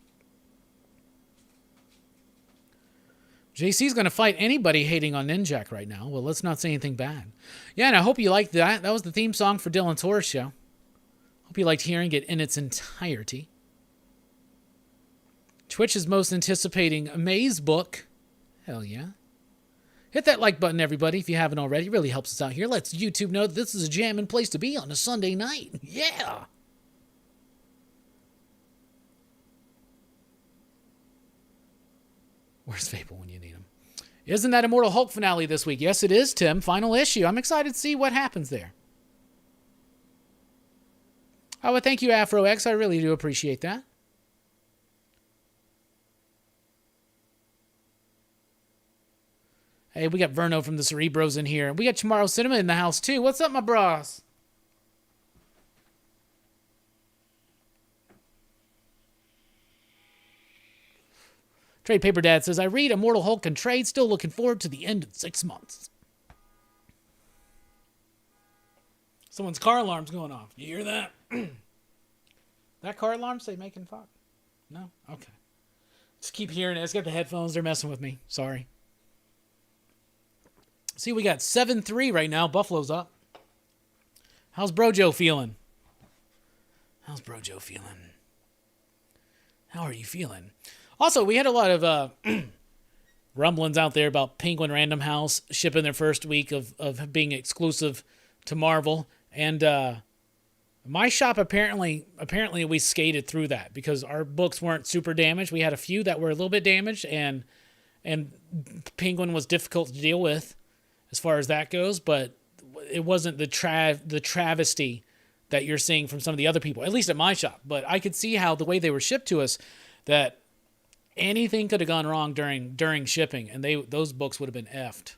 JC's going to fight anybody hating on Ninjak right now. Well, let's not say anything bad. Yeah, and I hope you liked that. That was the theme song for Dylan's Horror Show. Hope you liked hearing it in its entirety. Twitch is most anticipating May's book. Hell yeah. Hit that like button, everybody, if you haven't already. It really helps us out here. Lets YouTube know that this is a jamming place to be on a Sunday night. Yeah. Where's Fable when you need him? Isn't that Immortal Hulk finale this week? Yes, it is, Tim. Final issue. I'm excited to see what happens there. Oh, well, thank you, AfroX. I really do appreciate that. Hey, we got Verno from the Cerebros in here. We got Tomorrow Cinema in the house, too. What's up, my bros? Trade Paper Dad says, I read Immortal Hulk and trade, still looking forward to the end in 6 months. Someone's car alarm's going off. You hear that? That car alarm say making fun? No? Okay. Just keep hearing it. It's got the headphones. They're messing with me. Sorry. See, we got 7-3 right now. Buffalo's up. How's Brojo feeling? How's Brojo feeling? How are you feeling? Also, we had a lot of rumblings out there about Penguin Random House shipping their first week of being exclusive to Marvel. And my shop, apparently we skated through that because our books weren't super damaged. We had a few that were a little bit damaged, and Penguin was difficult to deal with as far as that goes, but it wasn't the travesty that you're seeing from some of the other people, at least at my shop. But I could see how the way they were shipped to us, that anything could have gone wrong during shipping, and those books would have been effed.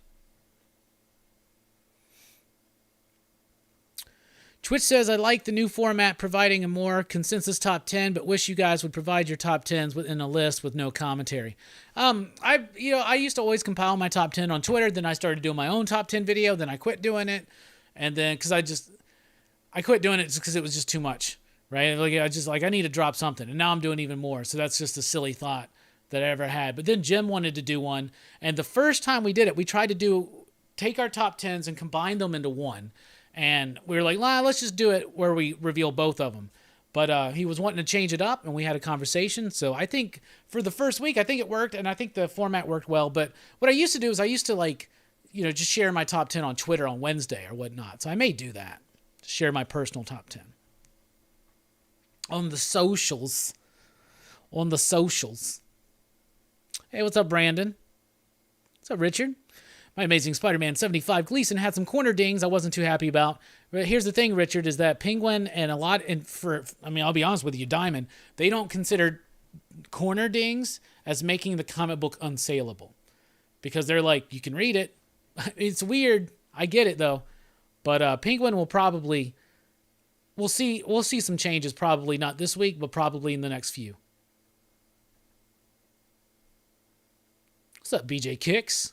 Twitch says, I like the new format providing a more consensus top 10, but wish you guys would provide your top 10s within a list with no commentary. I used to always compile my top 10 on Twitter. Then I started doing my own top 10 video. Then I quit doing it. And then, because I quit doing it just because it was just too much, right? I need to drop something. And now I'm doing even more. So that's just a silly thought that I ever had. But then Jim wanted to do one. And the first time we did it, we tried to take our top 10s and combine them into one. And we were like, let's just do it where we reveal both of them. But he was wanting to change it up, and we had a conversation. So I think for the first week, I think it worked, and I think the format worked well. But what I used to do is just share my top 10 on Twitter on Wednesday or whatnot. So I may do that, share my personal top 10 on the socials. Hey, what's up, Brandon? What's up, Richard? My Amazing Spider-Man 75 Gleason had some corner dings I wasn't too happy about. But here's the thing, Richard, is that Penguin and I'll be honest with you, Diamond, they don't consider corner dings as making the comic book unsaleable. Because they're like, you can read it. It's weird. I get it, though. But Penguin will probably... We'll see some changes, probably not this week, but probably in the next few. What's up, BJ Kicks?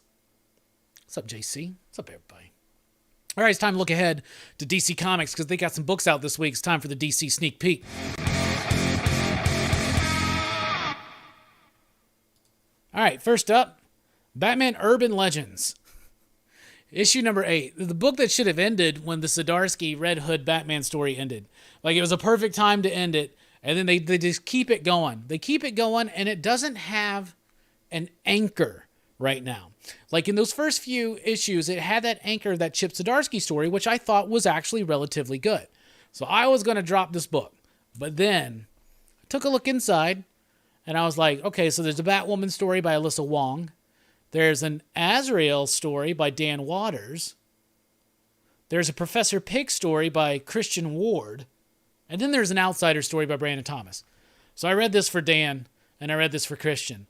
What's up, JC? What's up, everybody? All right, it's time to look ahead to DC Comics because they got some books out this week. It's time for the DC Sneak Peek. All right, first up, Batman Urban Legends. Issue number 8. The book that should have ended when the Zdarsky Red Hood Batman story ended. Like, it was a perfect time to end it, and then they just keep it going. They keep it going, and it doesn't have an anchor right now. Like in those first few issues, it had that anchor, that Chip Zdarsky story, which I thought was actually relatively good. So I was going to drop this book. But then I took a look inside, and I was like, okay, so there's a Batwoman story by Alyssa Wong. There's an Azrael story by Dan Waters. There's a Professor Pig story by Christian Ward. And then there's an Outsider story by Brandon Thomas. So I read this for Dan, and I read this for Christian.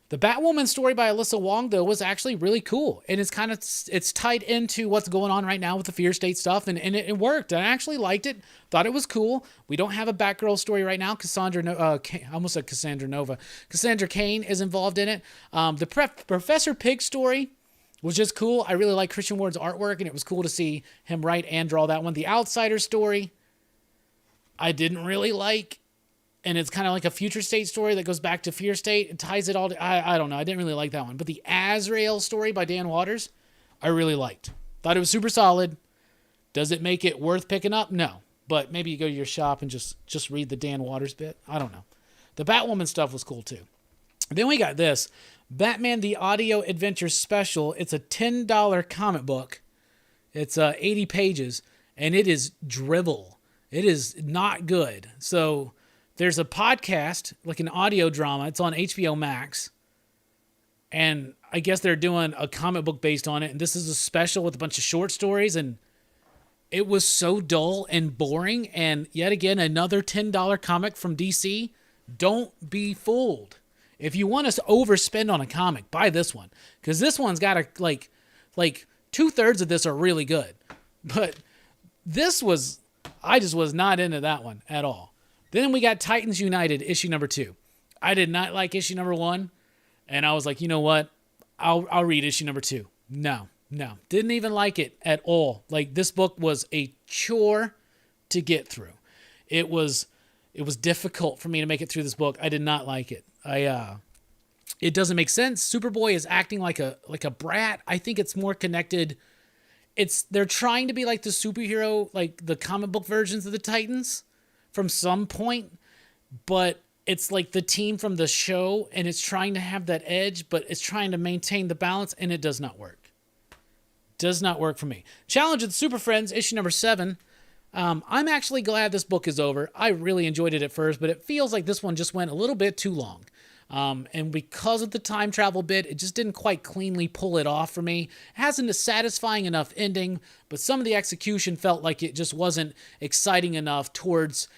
The Batwoman story by Alyssa Wong, though, was actually really cool. And it's tied into what's going on right now with the Fear State stuff. And it worked. I actually liked it. Thought it was cool. We don't have a Batgirl story right now. I almost said Cassandra Nova. Cassandra Cain is involved in it. The Professor Pig story was just cool. I really like Christian Ward's artwork, and it was cool to see him write and draw that one. The Outsider story, I didn't really like. And it's kind of like a future state story that goes back to Fear State. It ties it all to... I don't know. I didn't really like that one. But the Azrael story by Dan Waters, I really liked. Thought it was super solid. Does it make it worth picking up? No. But maybe you go to your shop and just read the Dan Waters bit. I don't know. The Batwoman stuff was cool too. Then we got this. Batman the Audio Adventure Special. It's a $10 comic book. It's 80 pages. And it is drivel. It is not good. So... there's a podcast, like an audio drama. It's on HBO Max. And I guess they're doing a comic book based on it. And this is a special with a bunch of short stories. And it was so dull and boring. And yet again, another $10 comic from DC. Don't be fooled. If you want us to overspend on a comic, buy this one. Because this one's got like 2/3 of this are really good. But I just was not into that one at all. Then we got Titans United, issue number 2. I did not like issue number 1. And I was like, you know what? I'll read issue number 2. No. Didn't even like it at all. Like, this book was a chore to get through. It was difficult for me to make it through this book. I did not like it. It doesn't make sense. Superboy is acting like a brat. I think it's more connected. They're trying to be like the superhero, like the comic book versions of the Titans. From some point, but it's like the team from the show, and it's trying to have that edge, but it's trying to maintain the balance, and it does not work. Does not work for me. Challenge of the Super Friends, issue number 7. I'm actually glad this book is over. I really enjoyed it at first, but it feels like this one just went a little bit too long. And because of the time travel bit, it just didn't quite cleanly pull it off for me. It hasn't a satisfying enough ending, but some of the execution felt like it just wasn't exciting enough towards...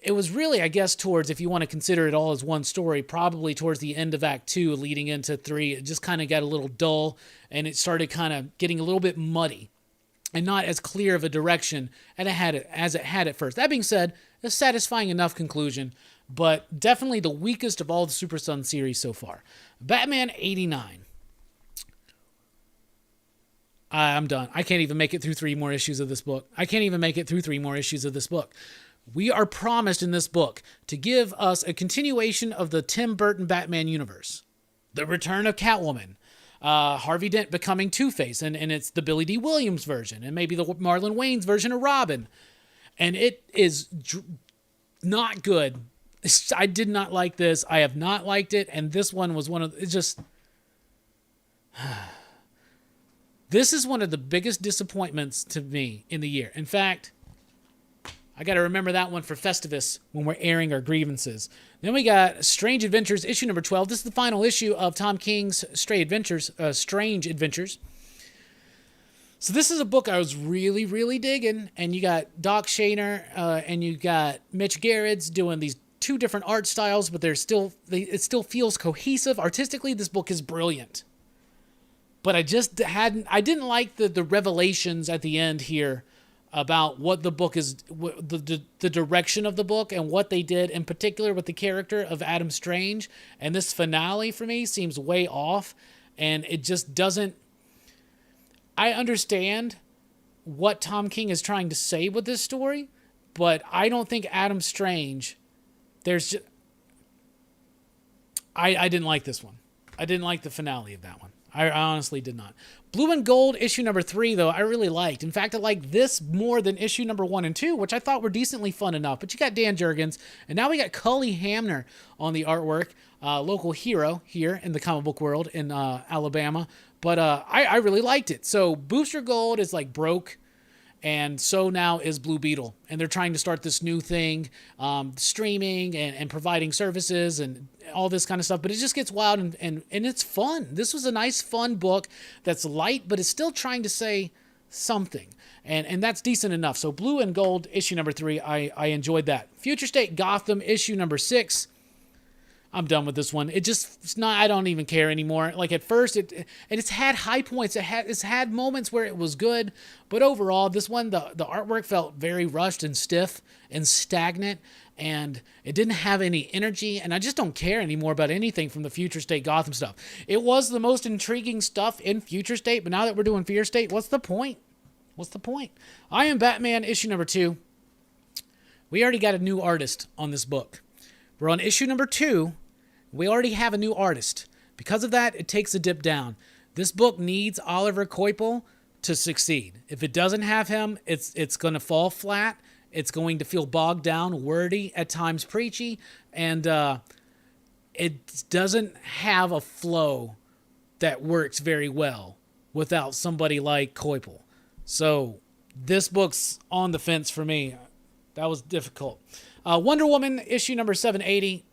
It was really, I guess, towards, if you want to consider it all as one story, probably towards the end of Act 2 leading into 3. It just kind of got a little dull, and it started kind of getting a little bit muddy. and not as clear of a direction as it had at first. That being said, a satisfying enough conclusion, but definitely the weakest of all the Super Son series so far. Batman 89. I'm done. I can't even make it through 3 more issues of this book. We are promised in this book to give us a continuation of the Tim Burton Batman universe. The return of Catwoman. Harvey Dent becoming Two-Face, and it's the Billy D. Williams version, and maybe the Marlon Wayans version of Robin. And it is not good. I did not like this. I have not liked it, and this one was one of... It's just... This is one of the biggest disappointments to me in the year. In fact, I got to remember that one for Festivus when we're airing our grievances. Then we got Strange Adventures, issue number 12. This is the final issue of Tom King's Strange Adventures. So this is a book I was really, really digging. And you got Doc Shaner and you got Mitch Gerrits doing these 2 different art styles, but it still feels cohesive. Artistically, this book is brilliant. But I didn't like the revelations at the end here about what the book is, the direction of the book and what they did in particular with the character of Adam Strange. And this finale for me seems way off, and it just doesn't... I understand what Tom King is trying to say with this story, but I don't think Adam Strange, I didn't like this one. I didn't like the finale of that one. I honestly did not. Blue and Gold, issue number 3, though, I really liked. In fact, I liked this more than issue number 1 and 2, which I thought were decently fun enough. But you got Dan Jurgens, and now we got Cully Hamner on the artwork, local hero here in the comic book world in Alabama. But I really liked it. So Booster Gold is like broke, and so now is Blue Beetle. And they're trying to start this new thing, streaming and providing services and all this kind of stuff. But it just gets wild and it's fun. This was a nice, fun book that's light, but it's still trying to say something. And that's decent enough. So Blue and Gold, issue number 3, I enjoyed that. Future State Gotham, issue number 6. I'm done with this one. It's not, I don't even care anymore. Like at first, it's had high points. It's had moments where it was good, but overall, this one, the artwork felt very rushed and stiff and stagnant, and it didn't have any energy, and I just don't care anymore about anything from the Future State Gotham stuff. It was the most intriguing stuff in Future State, but now that we're doing Fear State, what's the point? I Am Batman, issue number 2. We already got a new artist on this book. We're on issue number 2. We already have a new artist. Because of that, it takes a dip down. This book needs Oliver Coipel to succeed. If it doesn't have him, it's going to fall flat. It's going to feel bogged down, wordy, at times preachy, and it doesn't have a flow that works very well without somebody like Coipel. So this book's on the fence for me. That was difficult. Wonder Woman, issue number 780.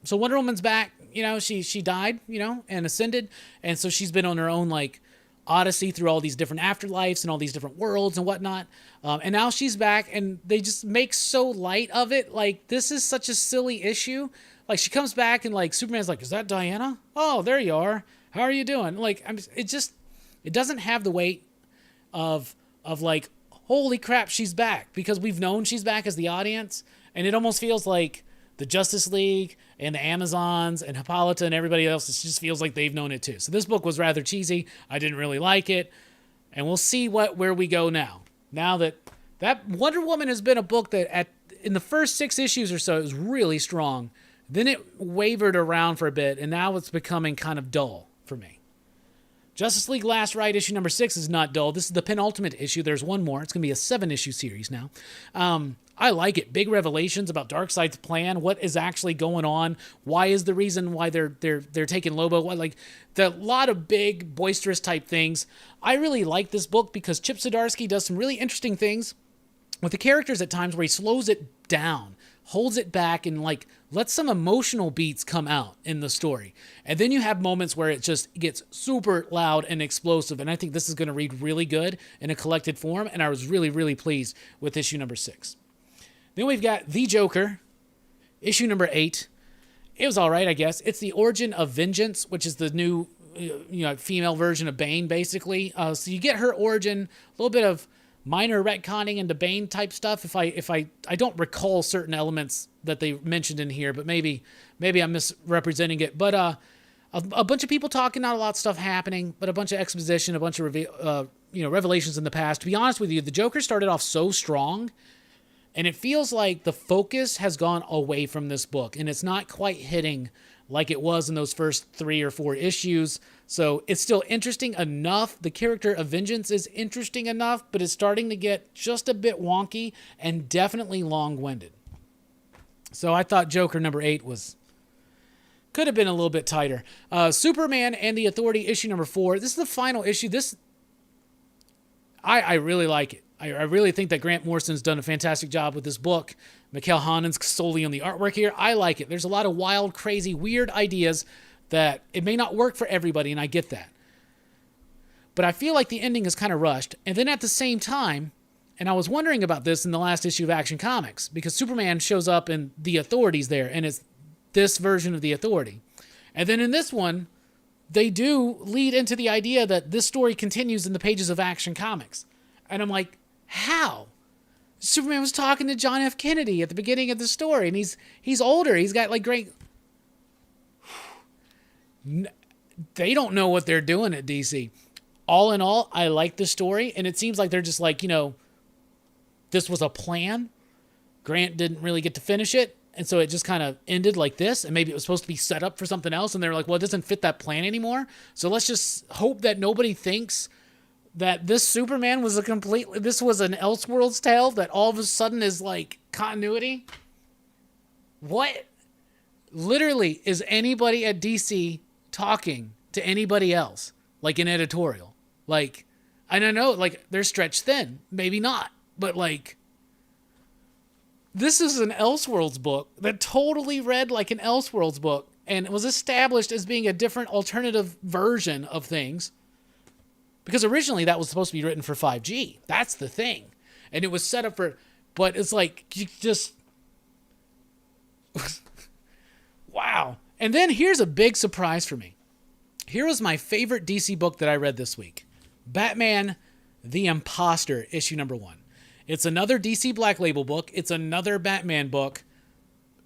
So Wonder Woman's back. You know, she died, you know, and ascended. And so she's been on her own, like, odyssey through all these different afterlives and all these different worlds and whatnot. And now she's back, and they just make so light of it. Like, this is such a silly issue. Like, she comes back, and, like, Superman's like, is that Diana? Oh, there you are. How are you doing? Like, it doesn't have the weight of like, holy crap, she's back. Because we've known she's back as the audience. And it almost feels like the Justice League and the Amazons and Hippolyta and everybody else, it just feels like they've known it too. So this book was rather cheesy. I didn't really like it. And we'll see where we go now. Now that Wonder Woman has been a book that in the first 6 issues or so, it was really strong. Then it wavered around for a bit, and now it's becoming kind of dull for me. Justice League Last Ride, issue number 6 is not dull. This is the penultimate issue. There's one more. It's going to be a 7-issue series now. I like it. Big revelations about Darkseid's plan. What is actually going on? Why is the reason why they're taking Lobo? A lot of big, boisterous type things. I really like this book because Chip Zdarsky does some really interesting things with the characters at times where he slows it down, holds it back, and like lets some emotional beats come out in the story. And then you have moments where it just gets super loud and explosive. And I think this is going to read really good in a collected form. And I was really, really pleased with issue number 6. Then we've got The Joker, issue number 8. It was all right, I guess. It's the origin of Vengeance, which is the new female version of Bane, basically. So you get her origin, a little bit of minor retconning into Bane type stuff. If I don't recall certain elements that they mentioned in here, but maybe I'm misrepresenting it. But a bunch of people talking, not a lot of stuff happening, but a bunch of exposition, a bunch of revelations in the past. To be honest with you, the Joker started off so strong, and it feels like the focus has gone away from this book, and it's not quite hitting like it was in those first 3 or 4 issues. So it's still interesting enough. The character of Vengeance is interesting enough, but it's starting to get just a bit wonky and definitely long-winded. So I thought Joker number 8 could have been a little bit tighter. Superman and the Authority, issue number 4. This is the final issue. I really like it. I really think that Grant Morrison's done a fantastic job with this book. Mikhail Hanen's solely on the artwork here. I like it. There's a lot of wild, crazy, weird ideas that it may not work for everybody, and I get that. But I feel like the ending is kind of rushed. And then at the same time, and I was wondering about this in the last issue of Action Comics, because Superman shows up and the Authority's there, and it's this version of the Authority. And then in this one, they do lead into the idea that this story continues in the pages of Action Comics. And I'm like, how? Superman was talking to John F. Kennedy at the beginning of the story, and he's older. He's got like great... They don't know what they're doing at DC. All in all, I like the story, and it seems like they're just like, this was a plan. Grant didn't really get to finish it, and so it just kind of ended like this, and maybe it was supposed to be set up for something else, and they're like, well, it doesn't fit that plan anymore, so let's just hope that nobody thinks that this Superman was this was an Elseworlds tale that all of a sudden is like continuity. What? Literally, is anybody at DC talking to anybody else? Like an editorial? Like, I don't know, like they're stretched thin. Maybe not. But like, this is an Elseworlds book that totally read like an Elseworlds book and was established as being a different alternative version of things. Because originally that was supposed to be written for 5G. That's the thing. And it was set up for... But it's like, you just... Wow. And then here's a big surprise for me. Here was my favorite DC book that I read this week. Batman the Imposter, issue number 1. It's another DC Black Label book. It's another Batman book.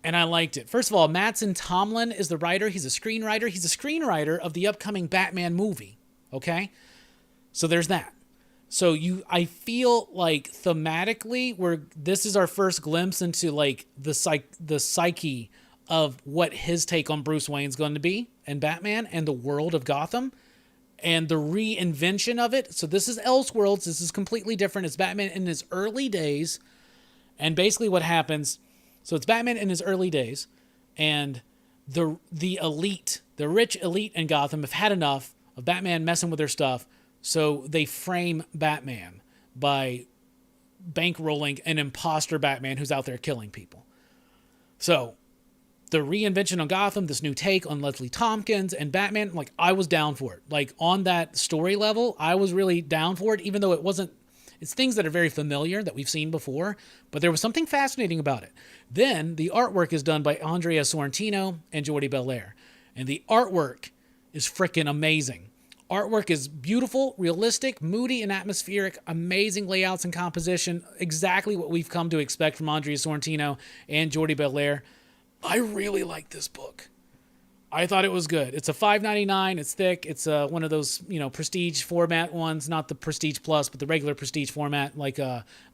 And I liked it. First of all, Mattson Tomlin is the writer. He's a screenwriter. He's a screenwriter of the upcoming Batman movie. Okay? So there's that. So I feel like thematically, this is our first glimpse into like the psyche of what his take on Bruce Wayne's going to be and Batman and the world of Gotham and the reinvention of it. So this is Elseworlds. This is completely different. It's Batman in his early days. And basically what happens, so it's Batman in his early days, and the elite, the rich elite in Gotham have had enough of Batman messing with their stuff. So they frame Batman by bankrolling an imposter Batman who's out there killing people. So the reinvention on Gotham, this new take on Leslie Tompkins and Batman, like I was down for it. Like on that story level, I was really down for it, even though it's things that are very familiar that we've seen before, but there was something fascinating about it. Then the artwork is done by Andrea Sorrentino and Jordi Belair. And the artwork is freaking amazing. Artwork is beautiful, realistic, moody, and atmospheric. Amazing layouts and composition. Exactly what we've come to expect from Andrea Sorrentino and Jordi Belair. I really like this book. I thought it was good. It's a $5.99. It's thick. It's one of those, prestige format ones, not the Prestige Plus, but the regular prestige format, like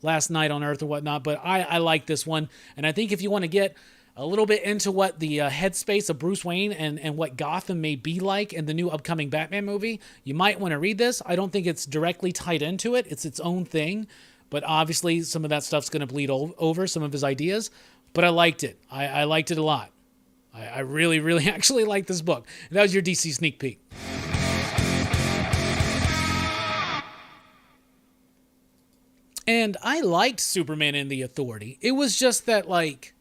Last Night on Earth or whatnot. But I like this one. And I think if you want to get a little bit into what the headspace of Bruce Wayne and what Gotham may be like in the new upcoming Batman movie, you might want to read this. I don't think it's directly tied into it. It's its own thing. But obviously, some of that stuff's going to bleed over, some of his ideas. But I liked it. I liked it a lot. I really, really actually like this book. And that was your DC sneak peek. And I liked Superman and the Authority. It was just that, like,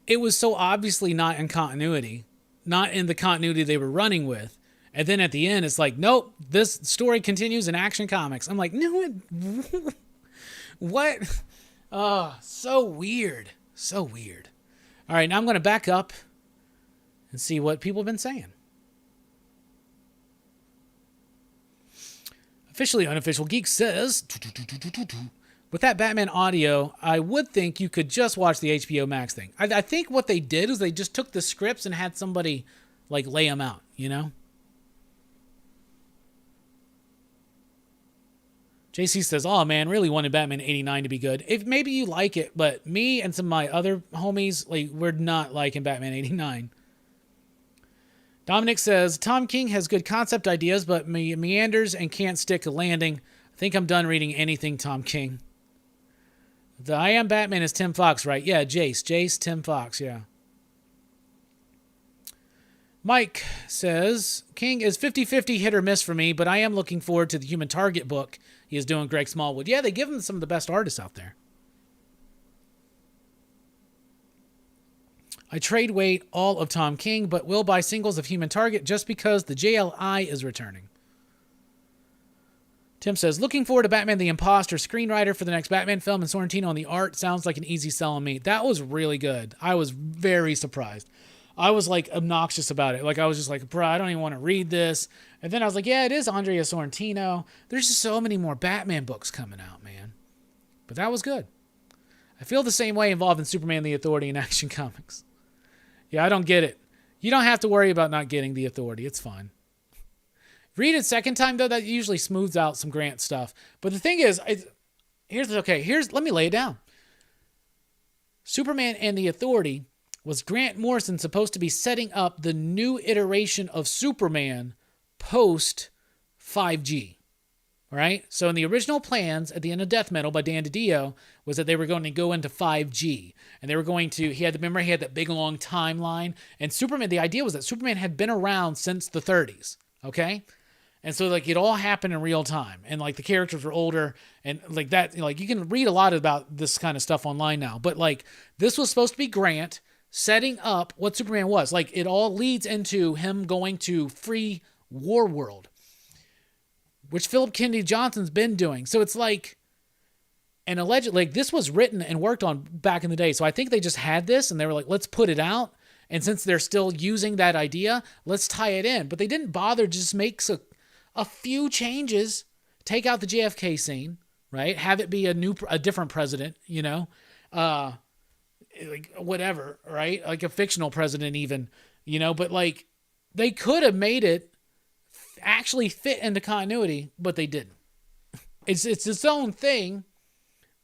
it was so obviously not in continuity, not in the continuity they were running with. And then at the end, it's like, nope, this story continues in Action Comics. I'm like, no, what? Oh, so weird. So weird. All right, now I'm going to back up and see what people have been saying. Officially Unofficial Geek says, with that Batman audio, I would think you could just watch the HBO Max thing. I think what they did is they just took the scripts and had somebody like lay them out, you know? JC says, oh man, really wanted Batman 89 to be good. If maybe you like it, but me and some of my other homies, like, we're not liking Batman 89. Dominic says, Tom King has good concept ideas, but meanders and can't stick a landing. I think I'm done reading anything Tom King. The I Am Batman is Tim Fox, right? Yeah, Jace, Tim Fox, yeah. Mike says, King is 50-50 hit or miss for me, but I am looking forward to the Human Target book he is doing, Greg Smallwood. Yeah, they give him some of the best artists out there. I trade weight all of Tom King, but will buy singles of Human Target just because the JLI is returning. Tim says, looking forward to Batman the Imposter, screenwriter for the next Batman film, and Sorrentino on the art. Sounds like an easy sell on me. That was really good. I was very surprised. I was like obnoxious about it. Like I was just like, bro, I don't even want to read this. And then I was like, yeah, it is Andrea Sorrentino. There's just so many more Batman books coming out, man. But that was good. I feel the same way involved in Superman the Authority and Action Comics. Yeah, I don't get it. You don't have to worry about not getting the Authority. It's fine. Read it second time, though. That usually smooths out some Grant stuff. But the thing is, let me lay it down. Superman and the Authority was Grant Morrison supposed to be setting up the new iteration of Superman post 5G. Right? So in the original plans at the end of Death Metal by Dan DiDio was that they were going to go into 5G. And they were going to, he had that big long timeline. And Superman, the idea was that Superman had been around since the 30s. Okay? And so like it all happened in real time. And like the characters were older and like that, like you can read a lot about this kind of stuff online now. But like this was supposed to be Grant setting up what Superman was. Like it all leads into him going to free war world, which Philip Kennedy Johnson's been doing. So it's like, and allegedly, like, this was written and worked on back in the day. So I think they just had this and they were like, let's put it out. And since they're still using that idea, let's tie it in. But they didn't bother to just make a few changes, take out the JFK scene, right? Have it be a different president, you know, like whatever, right? Like a fictional president even, you know, but like they could have made it actually fit into continuity, but they didn't. It's its own thing,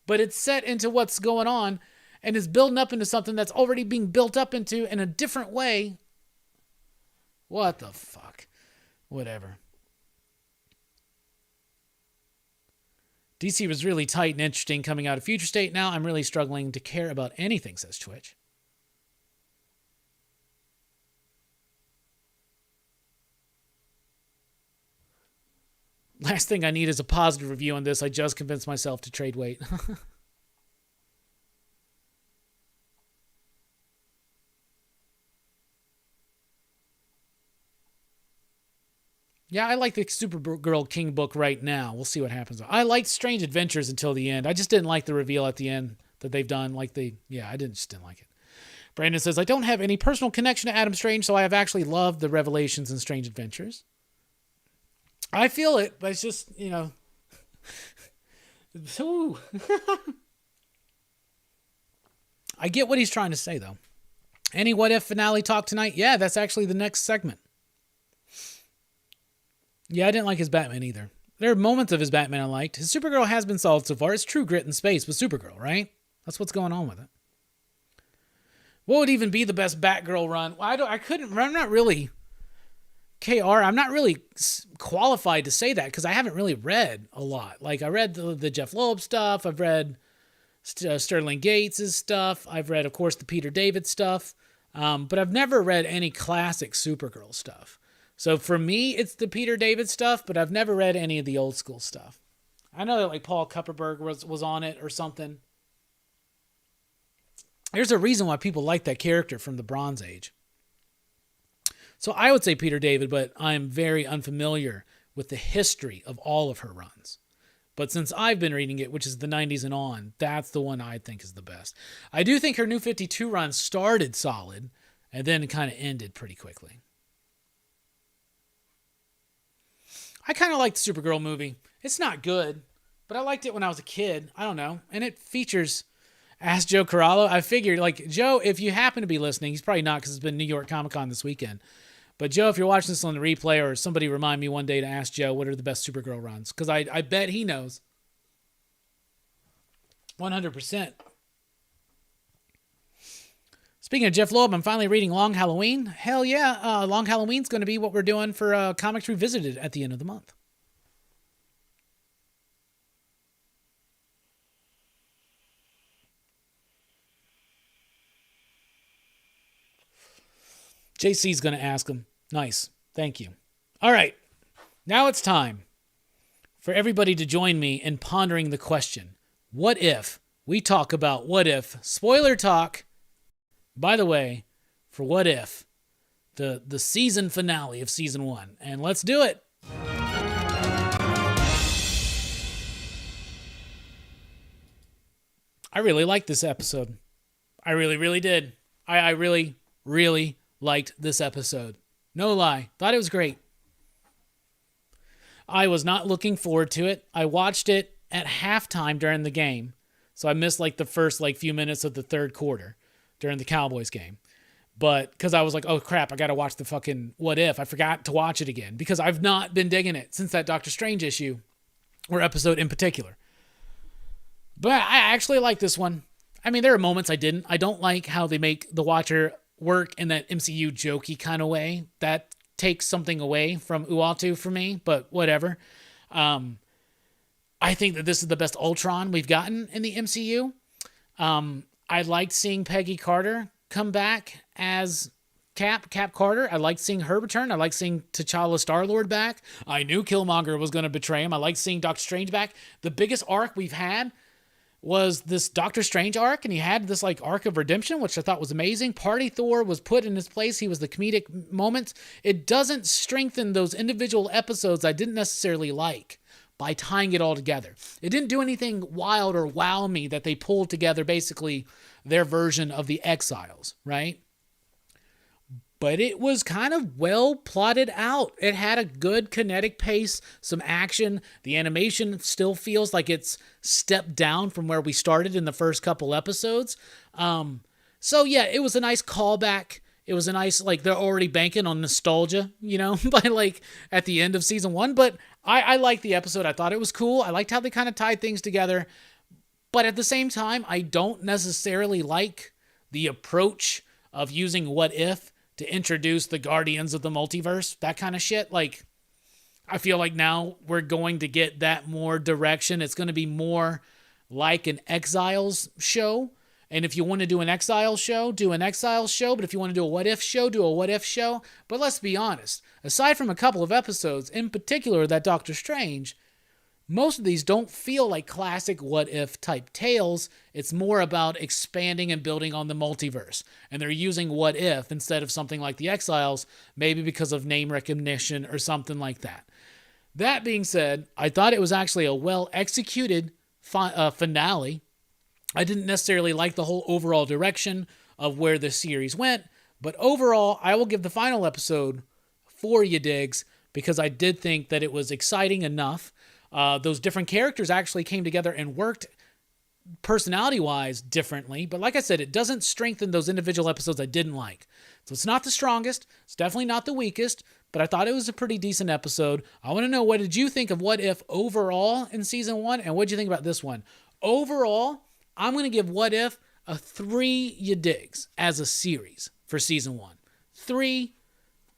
but it's set into what's going on and is building up into something that's already being built up into in a different way. What the fuck? Whatever. DC was really tight and interesting coming out of Future State. Now I'm really struggling to care about anything, says Twitch. Last thing I need is a positive review on this. I just convinced myself to trade weight. Yeah, I like the Supergirl King book right now. We'll see what happens. I liked Strange Adventures until the end. I just didn't like the reveal at the end that they've done. I just didn't like it. Brandon says, I don't have any personal connection to Adam Strange, so I have actually loved the revelations in Strange Adventures. I feel it, but it's just, you know. I get what he's trying to say, though. Any What If finale talk tonight? Yeah, that's actually the next segment. Yeah, I didn't like his Batman either. There are moments of his Batman I liked. His Supergirl has been solid so far. It's true grit in space with Supergirl, right? That's what's going on with it. What would even be the best Batgirl run? Well, I'm not really... KR, I'm not really qualified to say that because I haven't really read a lot. Like, I read the Jeff Loeb stuff. I've read Sterling Gates' stuff. I've read, of course, the Peter David stuff. But I've never read any classic Supergirl stuff. So for me, it's the Peter David stuff, but I've never read any of the old school stuff. I know that like Paul Kupperberg was on it or something. There's a reason why people like that character from the Bronze Age. So I would say Peter David, but I'm very unfamiliar with the history of all of her runs. But since I've been reading it, which is the 90s and on, that's the one I think is the best. I do think her New 52 run started solid, and then it kind of ended pretty quickly. I kind of like the Supergirl movie. It's not good, but I liked it when I was a kid. I don't know. And it features Ask Joe Corallo. I figured, like, Joe, if you happen to be listening, he's probably not because it's been New York Comic Con this weekend. But Joe, if you're watching this on the replay, or somebody remind me one day to ask Joe what are the best Supergirl runs, because I bet he knows. 100%. Speaking of Jeff Loeb, I'm finally reading Long Halloween. Hell yeah, Long Halloween's going to be what we're doing for Comics Revisited at the end of the month. JC's going to ask him. Nice. Thank you. All right. Now it's time for everybody to join me in pondering the question, what if we talk about what if, spoiler talk, by the way, for what if, the season finale of season 1. And let's do it. I really liked this episode. I really, really did. I really, really liked this episode. No lie. Thought it was great. I was not looking forward to it. I watched it at halftime during the game. So I missed like the first few minutes of the third quarter during the Cowboys game. But because I was like, oh crap, I got to watch the fucking What If. I forgot to watch it again because I've not been digging it since that Doctor Strange issue or episode in particular. But I actually like this one. I mean, there are moments I didn't. I don't like how they make the Watcher work in that MCU jokey kind of way. That takes something away from Uatu for me, but whatever. I think that this is the best Ultron we've gotten in the MCU. I liked seeing Peggy Carter come back as Cap Carter. I liked seeing her return. I liked seeing T'Challa Star-Lord back. I knew Killmonger was going to betray him. I liked seeing Doctor Strange back. The biggest arc we've had was this Doctor Strange arc, and he had this arc of redemption, which I thought was amazing. Party Thor was put in his place. He was the comedic moment. It doesn't strengthen those individual episodes I didn't necessarily like by tying it all together. It didn't do anything wild or wow me that they pulled together basically their version of the Exiles, right? But it was kind of well plotted out. It had a good kinetic pace, some action. The animation still feels like it's stepped down from where we started in the first couple episodes. So yeah, it was a nice callback. It was a nice, they're already banking on nostalgia, by at the end of season 1. But I liked the episode. I thought it was cool. I liked how they kind of tied things together. But at the same time, I don't necessarily like the approach of using What If to introduce the Guardians of the Multiverse, that kind of shit. I feel like now we're going to get that more direction. It's going to be more like an Exiles show. And if you want to do an Exiles show, do an Exiles show. But if you want to do a What If show, do a What If show. But let's be honest. Aside from a couple of episodes, in particular that Doctor Strange, most of these don't feel like classic What If type tales. It's more about expanding and building on the multiverse. And they're using What If instead of something like the Exiles, maybe because of name recognition or something like that. That being said, I thought it was actually a well-executed finale. I didn't necessarily like the whole overall direction of where the series went, but overall, I will give the final episode 4 ya digs because I did think that it was exciting enough. Those different characters actually came together and worked personality-wise differently. But like I said, it doesn't strengthen those individual episodes I didn't like. So it's not the strongest. It's definitely not the weakest. But I thought it was a pretty decent episode. I want to know, what did you think of What If overall in season 1? And what did you think about this one? Overall, I'm going to give What If a 3 ya digs as a series for season 1. 3,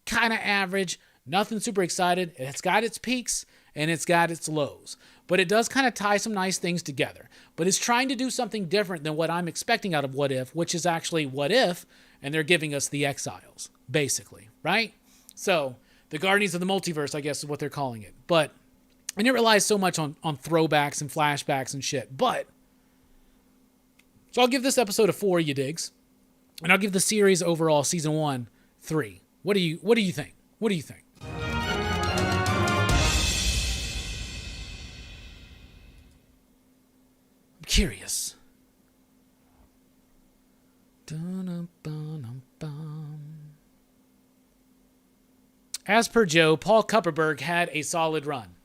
kind of average. Nothing super excited. It's got its peaks and it's got its lows. But it does kind of tie some nice things together. But it's trying to do something different than what I'm expecting out of What If, which is actually What If, and they're giving us the Exiles, basically, right? So, the Guardians of the Multiverse, I guess, is what they're calling it. But, and it relies so much on throwbacks and flashbacks and shit. But, so I'll give this episode a 4 ya digs. And I'll give the series overall, season 1, 3. What do you think? What do you think? I'm curious As per Joe, Paul Kupperberg had a solid run.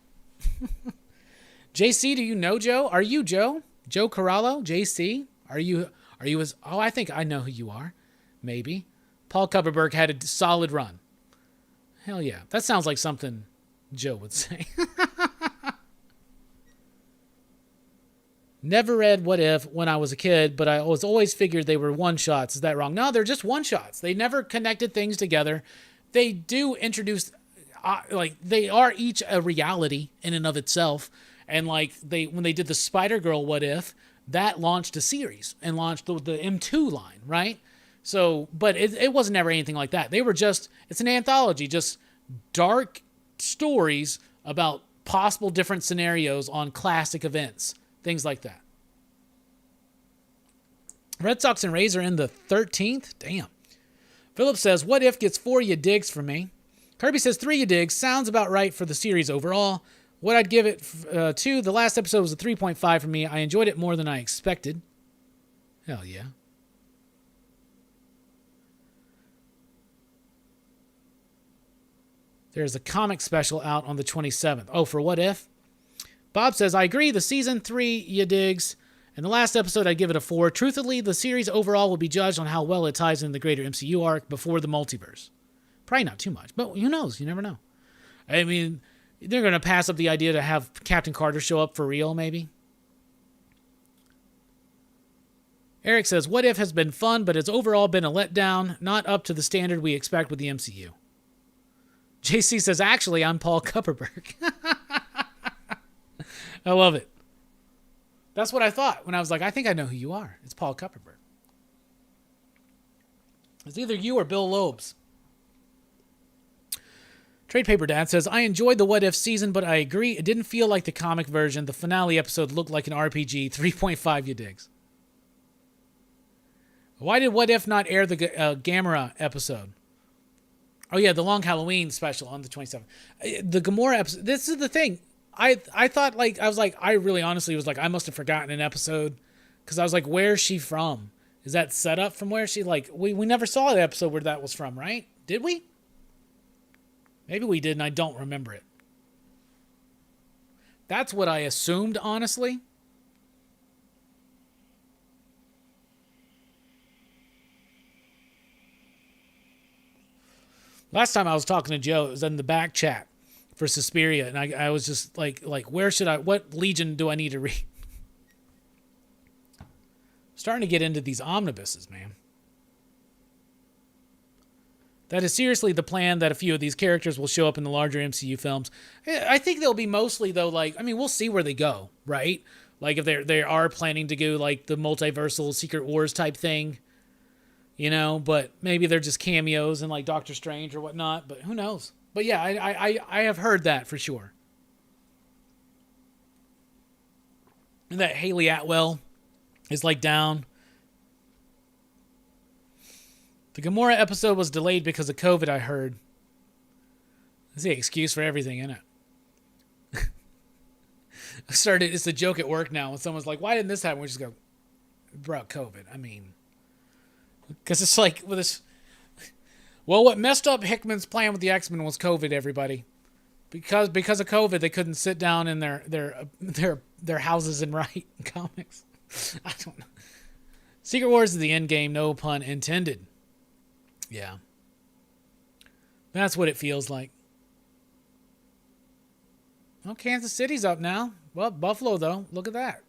JC, do you know Joe? Are you Joe? Joe Corallo? JC? Are you as... Oh, I think I know who you are. Maybe. Paul Kupperberg had a solid run. Hell yeah. That sounds like something Joe would say. Never read What If when I was a kid, but I was always figured they were one-shots. Is that wrong? No, they're just one-shots. They never connected things together. They do introduce... they are each a reality in and of itself. And when they did the Spider-Girl What If, that launched a series and launched the M2 line, right? So, but it wasn't ever anything like that. They were just, it's an anthology, just dark stories about possible different scenarios on classic events, things like that. Red Sox and Rays are in the 13th? Damn. Philip says, What If gets 4 ya digs for me. Kirby says 3 ya digs. Sounds about right for the series overall. What I'd give it to, the last episode was a 3.5 for me. I enjoyed it more than I expected. Hell yeah. There's a comic special out on the 27th. Oh, for What If? Bob says, I agree, the season 3 ya digs. And the last episode, I'd give it a 4. Truthfully, the series overall will be judged on how well it ties in the greater MCU arc before the multiverse. Probably not too much, but who knows? You never know. I mean... They're going to pass up the idea to have Captain Carter show up for real, maybe. Eric says, What If has been fun, but it's overall been a letdown, not up to the standard we expect with the MCU. JC says, actually, I'm Paul Kupperberg. I love it. That's what I thought when I was like, I think I know who you are. It's Paul Kupperberg. It's either you or Bill Loebs. Trade Paper Dad says, I enjoyed the What If season, but I agree, it didn't feel like the comic version. The finale episode looked like an RPG. 3.5 ya digs. Why did What If not air the Gamera episode? Oh yeah, the Long Halloween special on the 27th. The Gamora episode, this is the thing. I thought, I really honestly was like, I must have forgotten an episode. Because I was like, where's she from? Is that set up from where she, we never saw the episode where that was from, right? Did we? Maybe we did, and I don't remember it. That's what I assumed, honestly. Last time I was talking to Joe, it was in the back chat for Suspiria, and I was just like, what Legion do I need to read? Starting to get into these omnibuses, man. That is seriously the plan, that a few of these characters will show up in the larger MCU films. I think they'll be mostly, though, we'll see where they go, right? Like, if they are planning to go, the multiversal Secret Wars type thing, but maybe they're just cameos in, Doctor Strange or whatnot, but who knows? But yeah, I have heard that for sure. And that Haley Atwell is, down. The Gamora episode was delayed because of COVID, I heard. That's the excuse for everything, isn't it? It's a joke at work now when someone's like, why didn't this happen? We just go, bro, COVID. I mean, because it's with this. Well, what messed up Hickman's plan with the X-Men was COVID, everybody. Because of COVID, they couldn't sit down in their houses and write comics. I don't know. Secret Wars is the end game, no pun intended. Yeah. That's what it feels like. Well, Kansas City's up now. Well, Buffalo, though, look at that.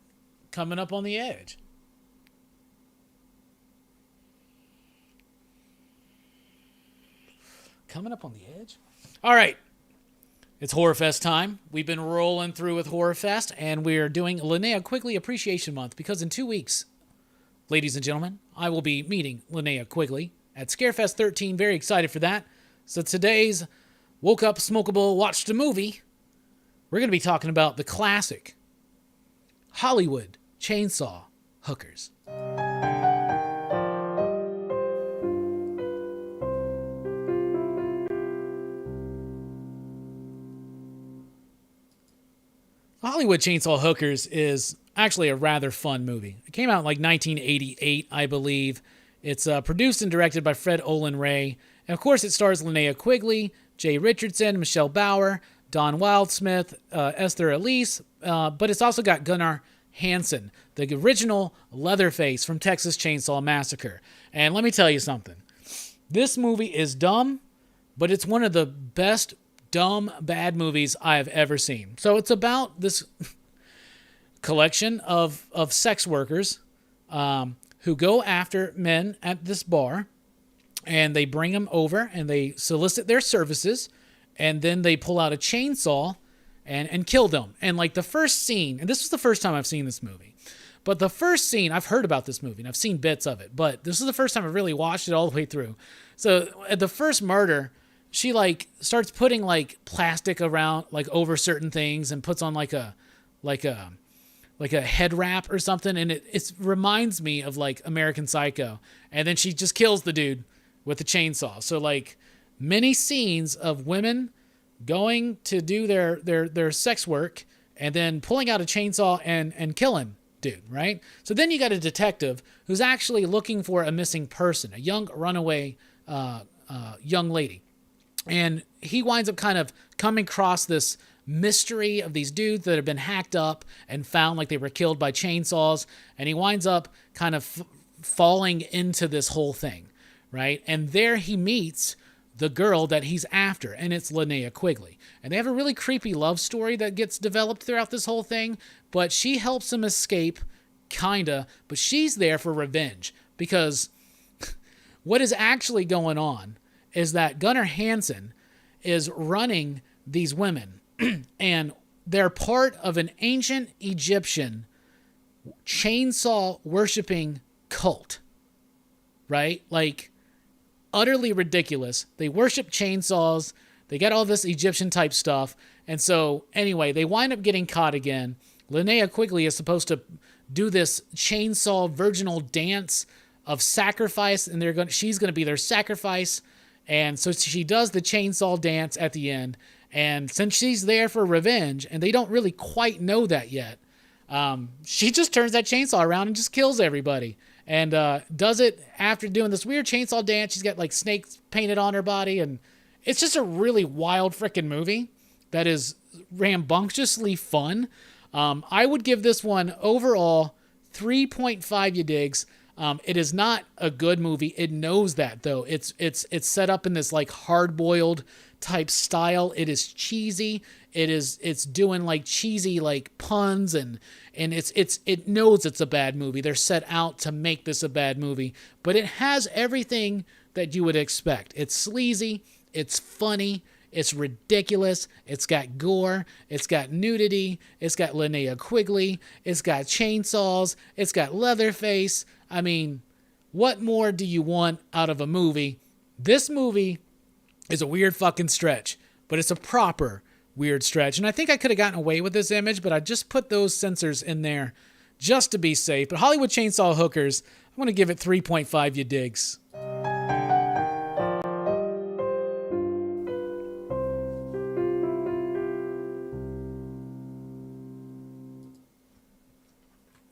Coming up on the edge. Coming up on the edge? All right. It's Horror Fest time. We've been rolling through with Horror Fest, and we're doing Linnea Quigley Appreciation Month, because in 2 weeks, ladies and gentlemen, I will be meeting Linnea Quigley at Scarefest 13. Very excited for that. So today's Woke Up, Smokable, Watched a Movie, we're going to be talking about the classic Hollywood Chainsaw Hookers. Hollywood Chainsaw Hookers is actually a rather fun movie. It came out in 1988, I believe. It's produced and directed by Fred Olin Ray. And of course, it stars Linnea Quigley, Jay Richardson, Michelle Bauer, Don Wildsmith, Esther Elise, but it's also got Gunnar Hansen, the original Leatherface from Texas Chainsaw Massacre. And let me tell you something. This movie is dumb, but it's one of the best dumb, bad movies I have ever seen. So it's about this collection of sex workers who go after men at this bar, and they bring them over and they solicit their services, and then they pull out a chainsaw and kill them. And like the first scene, and this was the first time I've seen this movie, but the first scene, I've heard about this movie and I've seen bits of it, but this is the first time I've really watched it all the way through. So at the first murder, she like starts putting like plastic around, like over certain things, and puts on like a head wrap or something. And it reminds me of like American Psycho. And then she just kills the dude with the chainsaw. So like many scenes of women going to do their sex work and then pulling out a chainsaw and killing dude, right? So then you got a detective who's actually looking for a missing person, a young runaway young lady. And he winds up kind of coming across this mystery of these dudes that have been hacked up and found like they were killed by chainsaws. And he winds up kind of falling into this whole thing, right? And there he meets the girl that he's after, and it's Linnea Quigley. And they have a really creepy love story that gets developed throughout this whole thing, but she helps him escape, kinda, but she's there for revenge, because what is actually going on is that Gunnar Hansen is running these women, and they're part of an ancient Egyptian chainsaw worshiping cult, right? Like, utterly ridiculous. They worship chainsaws. They got all this Egyptian type stuff. And so anyway, they wind up getting caught again. Linnea Quigley is supposed to do this chainsaw virginal dance of sacrifice, and she's going to be their sacrifice. And so she does the chainsaw dance at the end. And since she's there for revenge, and they don't really quite know that yet, she just turns that chainsaw around and just kills everybody. And does it after doing this weird chainsaw dance. She's got like snakes painted on her body. And it's just a really wild freaking movie that is rambunctiously fun. I would give this one overall 3.5 you digs. It is not a good movie. It knows that, though. It's set up in this like hard-boiled type style. It is cheesy. It's doing like cheesy like puns, and it knows it's a bad movie. They're set out to make this a bad movie, but it has everything that you would expect. It's sleazy, it's funny, it's ridiculous, it's got gore, it's got nudity, it's got Linnea Quigley, it's got chainsaws, it's got Leatherface. I mean, what more do you want out of a movie? This movie is a weird fucking stretch, but it's a proper weird stretch. And I think I could have gotten away with this image, but I just put those censors in there just to be safe. But Hollywood Chainsaw Hookers, I'm going to give it 3.5 you digs.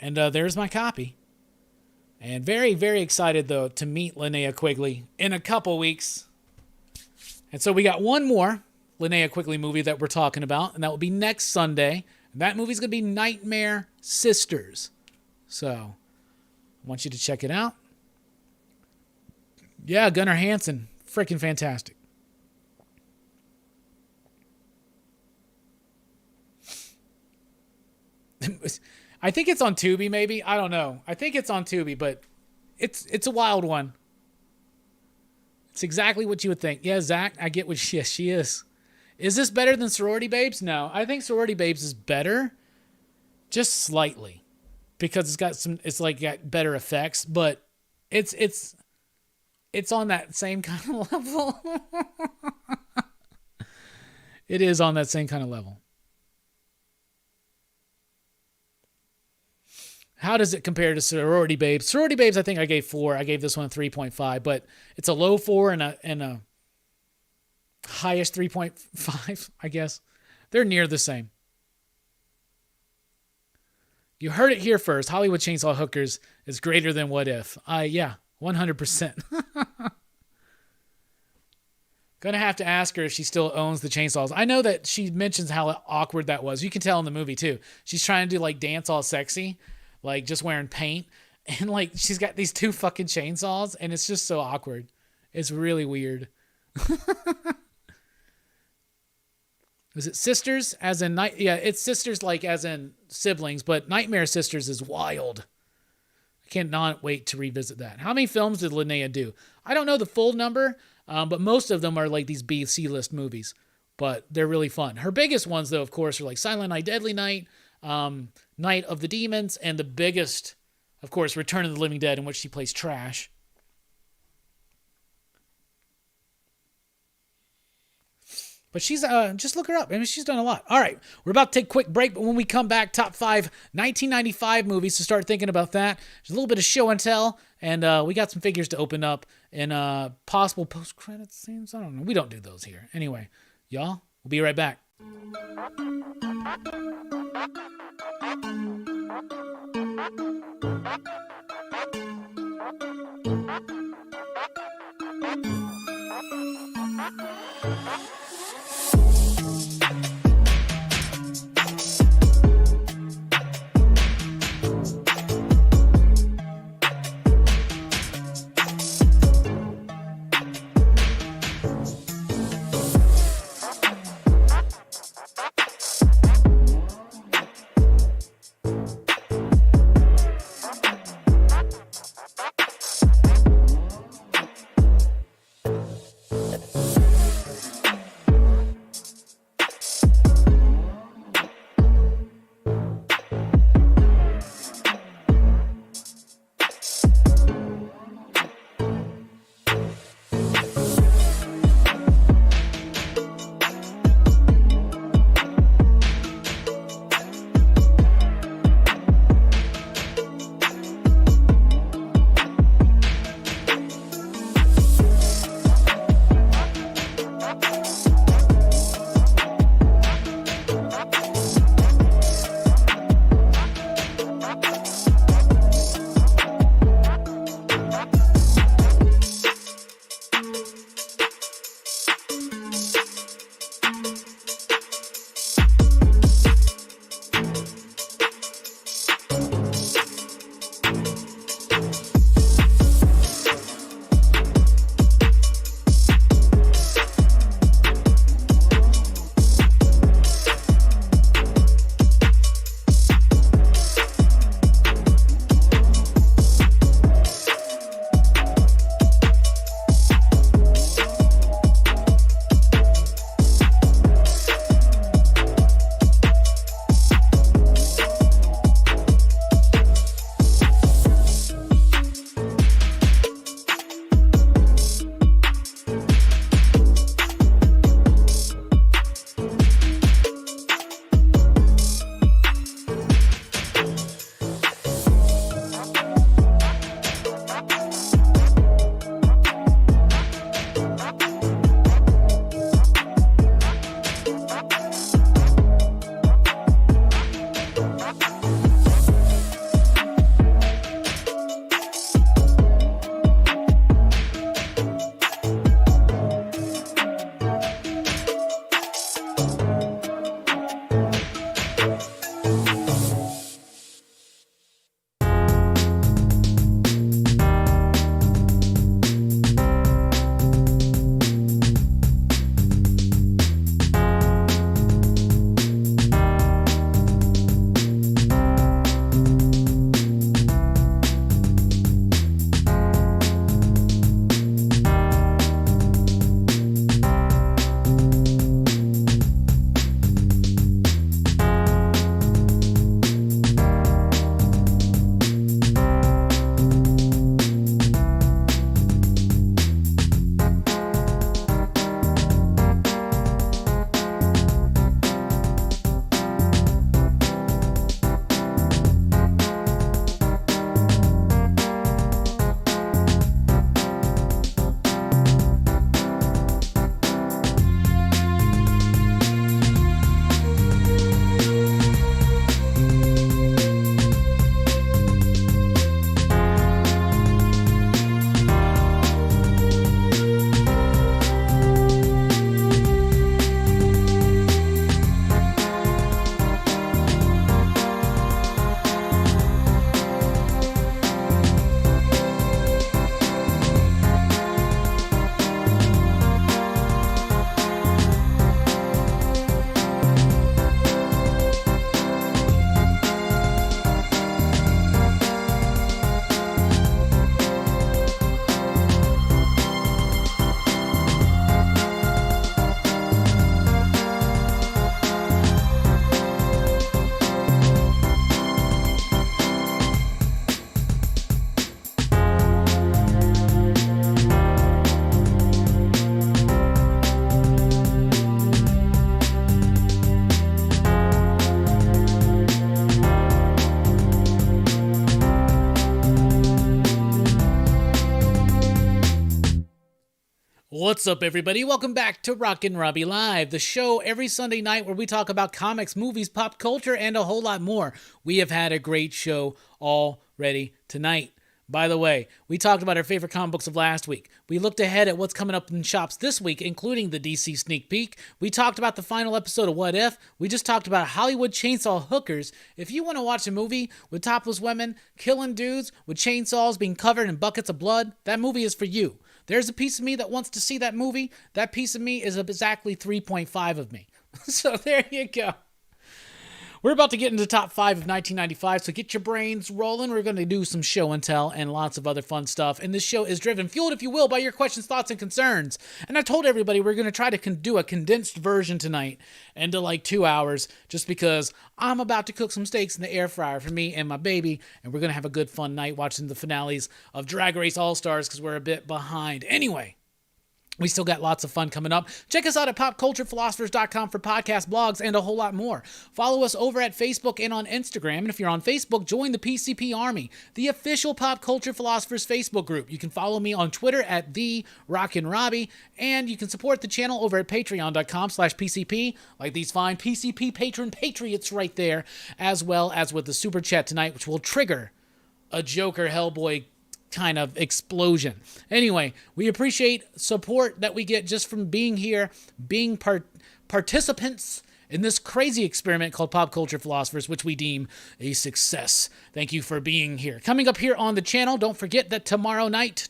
And there's my copy. And very, very excited, though, to meet Linnea Quigley in a couple weeks. And so we got one more Linnea Quigley movie that we're talking about, and that will be next Sunday. And that movie's going to be Nightmare Sisters. So I want you to check it out. Yeah, Gunnar Hansen, freaking fantastic. I think it's on Tubi, maybe. I don't know. I think it's on Tubi, but it's a wild one. It's exactly what you would think. Yeah, Zach, I get what she is. Is this better than Sorority Babes? No, I think Sorority Babes is better, just slightly, because it's got better effects, but it's on that same kind of level. It is on that same kind of level. How does it compare to Sorority Babes? Sorority Babes, I think I gave 4. I gave this one a 3.5, but it's a low 4 and a highest 3.5, I guess. They're near the same. You heard it here first. Hollywood Chainsaw Hookers is greater than What If. Yeah, 100%. Gonna have to ask her if she still owns the chainsaws. I know that she mentions how awkward that was. You can tell in the movie too. She's trying to do like dance all sexy, like just wearing paint. And like she's got these two fucking chainsaws and it's just so awkward. It's really weird. Is it sisters as in night? Yeah, it's sisters like as in siblings, but Nightmare Sisters is wild. I cannot wait to revisit that. How many films did Linnea do? I don't know the full number, but most of them are like these B, C list movies, but they're really fun. Her biggest ones, though, of course, are like Silent Night, Deadly Night, Night of the Demons, and the biggest, of course, Return of the Living Dead, in which she plays Trash. But she's, just look her up. I mean, she's done a lot. All right, we're about to take a quick break, but when we come back, top 5 1995 movies to start thinking about that. There's a little bit of show and tell, and we got some figures to open up and possible post-credit scenes. I don't know. We don't do those here. Anyway, y'all, we'll be right back. What's up, everybody? Welcome back to Rockin Robbie Live, the show every Sunday night where we talk about comics, movies, pop culture, and a whole lot more. We have had a great show already tonight. By the way, we talked about our favorite comic books of last week. We looked ahead at what's coming up in shops this week, including the DC sneak peek. We talked about the final episode of What If. We just talked about Hollywood chainsaw hookers. If you want to watch a movie with topless women killing dudes with chainsaws being covered in buckets of blood, that movie is for you. There's a piece of me that wants to see that movie. That piece of me is exactly 3.5 of me. So there you go. We're about to get into top 5 of 1995, so get your brains rolling. We're going to do some show and tell and lots of other fun stuff. And this show is driven, fueled, if you will, by your questions, thoughts, and concerns. And I told everybody we're going to try to do a condensed version tonight into like 2 hours, just because I'm about to cook some steaks in the air fryer for me and my baby, and we're going to have a good fun night watching the finales of Drag Race All-Stars because we're a bit behind. Anyway, we still got lots of fun coming up. Check us out at popculturephilosophers.com for podcasts, blogs, and a whole lot more. Follow us over at Facebook and on Instagram. And if you're on Facebook, join the PCP Army, the official Pop Culture Philosophers Facebook group. You can follow me on Twitter at the Rockin Robbie, and you can support the channel over at patreon.com/PCP, like these fine PCP patron patriots right there, as well as with the super chat tonight, which will trigger a Joker Hellboy kind of explosion. Anyway, we appreciate support that we get just from being here, being participants in this crazy experiment called Pop Culture Philosophers, which we deem a success. Thank you for being here. Coming up here on the channel, don't forget that tomorrow night,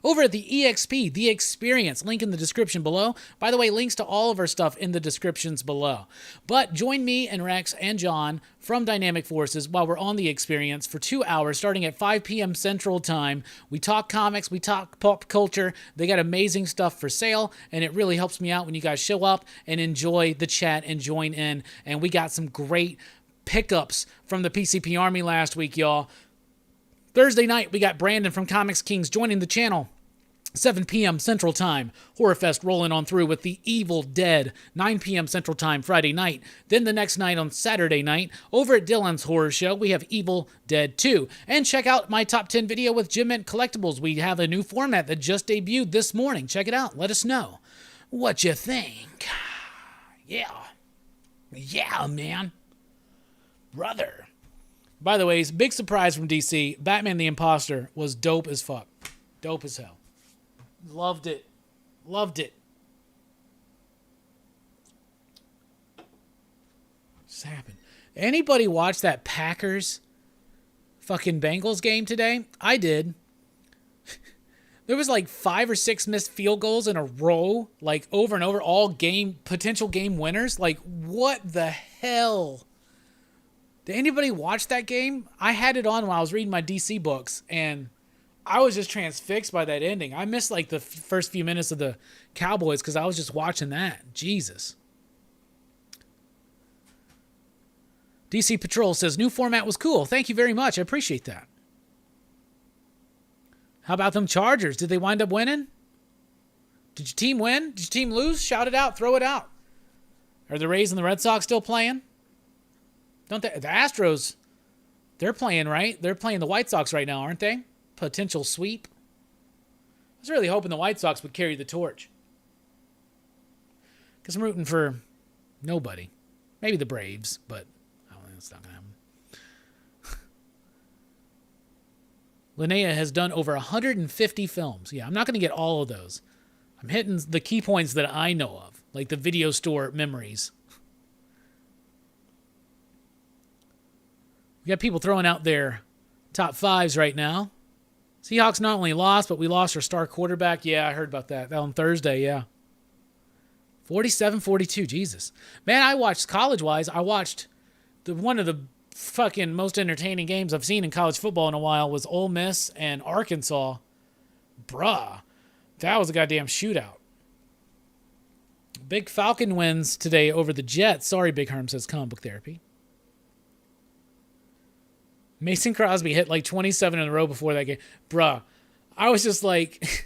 over at the EXP, The Experience, link in the description below. By the way, links to all of our stuff in the descriptions below. But join me and Rex and John from Dynamic Forces while we're on The Experience for 2 hours, starting at 5 p.m. Central Time. We talk comics, we talk pop culture. They got amazing stuff for sale, and it really helps me out when you guys show up and enjoy the chat and join in. And we got some great pickups from the PCP Army last week, y'all. Thursday night, we got Brandon from Comics Kings joining the channel. 7 p.m. Central Time. Horrorfest rolling on through with The Evil Dead. 9 p.m. Central Time Friday night. Then the next night on Saturday night, over at Dylan's Horror Show, we have Evil Dead 2. And check out my top 10 video with Jim Mint Collectibles. We have a new format that just debuted this morning. Check it out. Let us know what you think. Yeah. Yeah, man. Brother. By the way, big surprise from DC, Batman the Imposter was dope as fuck. Dope as hell. Loved it. Loved it. What's happened? Anybody watch that Packers fucking Bengals game today? I did. There was like 5 or 6 missed field goals in a row, like over and over, all potential game winners. Like, what the hell? Did anybody watch that game? I had it on while I was reading my DC books, and I was just transfixed by that ending. I missed like the first few minutes of the Cowboys because I was just watching that. Jesus. DC Patrol says, new format was cool. Thank you very much. I appreciate that. How about them Chargers? Did they wind up winning? Did your team win? Did your team lose? Shout it out. Throw it out. Are the Rays and the Red Sox still playing? Don't they? The Astros, they're playing, right? They're playing the White Sox right now, aren't they? Potential sweep. I was really hoping the White Sox would carry the torch. Because I'm rooting for nobody. Maybe the Braves, but I don't think that's not going to happen. Linnea has done over 150 films. Yeah, I'm not going to get all of those. I'm hitting the key points that I know of, like the video store memories. We got people throwing out their top 5s right now. Seahawks not only lost, but we lost our star quarterback. Yeah, I heard about that on Thursday, yeah. 47-42, Jesus. Man, I watched, college-wise, I watched one of the fucking most entertaining games I've seen in college football in a while was Ole Miss and Arkansas. Bruh, that was a goddamn shootout. Big Falcon wins today over the Jets. Sorry, Big Herm says comic book therapy. Mason Crosby hit like 27 in a row before that game. Bruh, I was just like...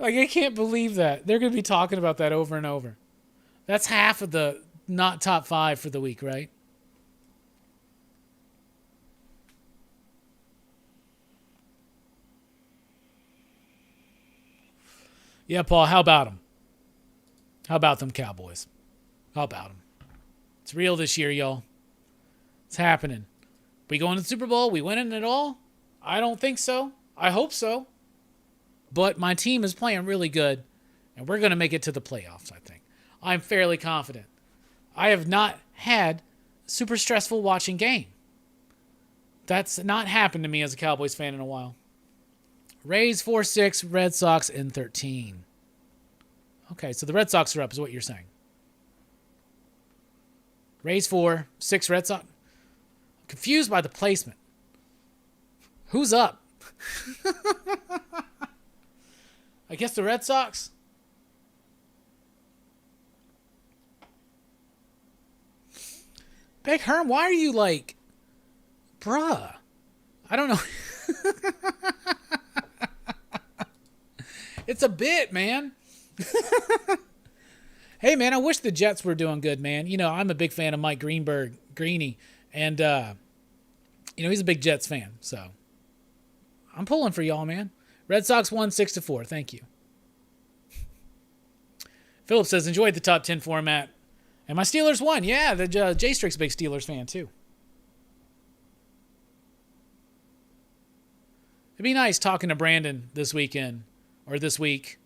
like, I can't believe that. They're going to be talking about that over and over. That's half of the not top 5 for the week, right? Yeah, Paul, how about them? How about them Cowboys? How about them? It's real this year, y'all. It's happening. We going to the Super Bowl? We winning it all? I don't think so. I hope so. But my team is playing really good, and we're going to make it to the playoffs, I think. I'm fairly confident. I have not had a super stressful watching game. That's not happened to me as a Cowboys fan in a while. Rays 4-6, Red Sox in 13. Okay, so the Red Sox are up is what you're saying. Rays 4, 6 Red Sox. Confused by the placement. Who's up? I guess the Red Sox. Big Herm, why are you like, bruh? I don't know. It's a bit, man. Hey, man, I wish the Jets were doing good, man. You know, I'm a big fan of Mike Greenberg, Greeny, and, he's a big Jets fan, so I'm pulling for y'all, man. Red Sox won 6-4. Thank you. Philip says, enjoyed the top 10 format. And my Steelers won. Yeah, the J-Strick's a big Steelers fan, too. It'd be nice talking to Brandon this weekend, or this week,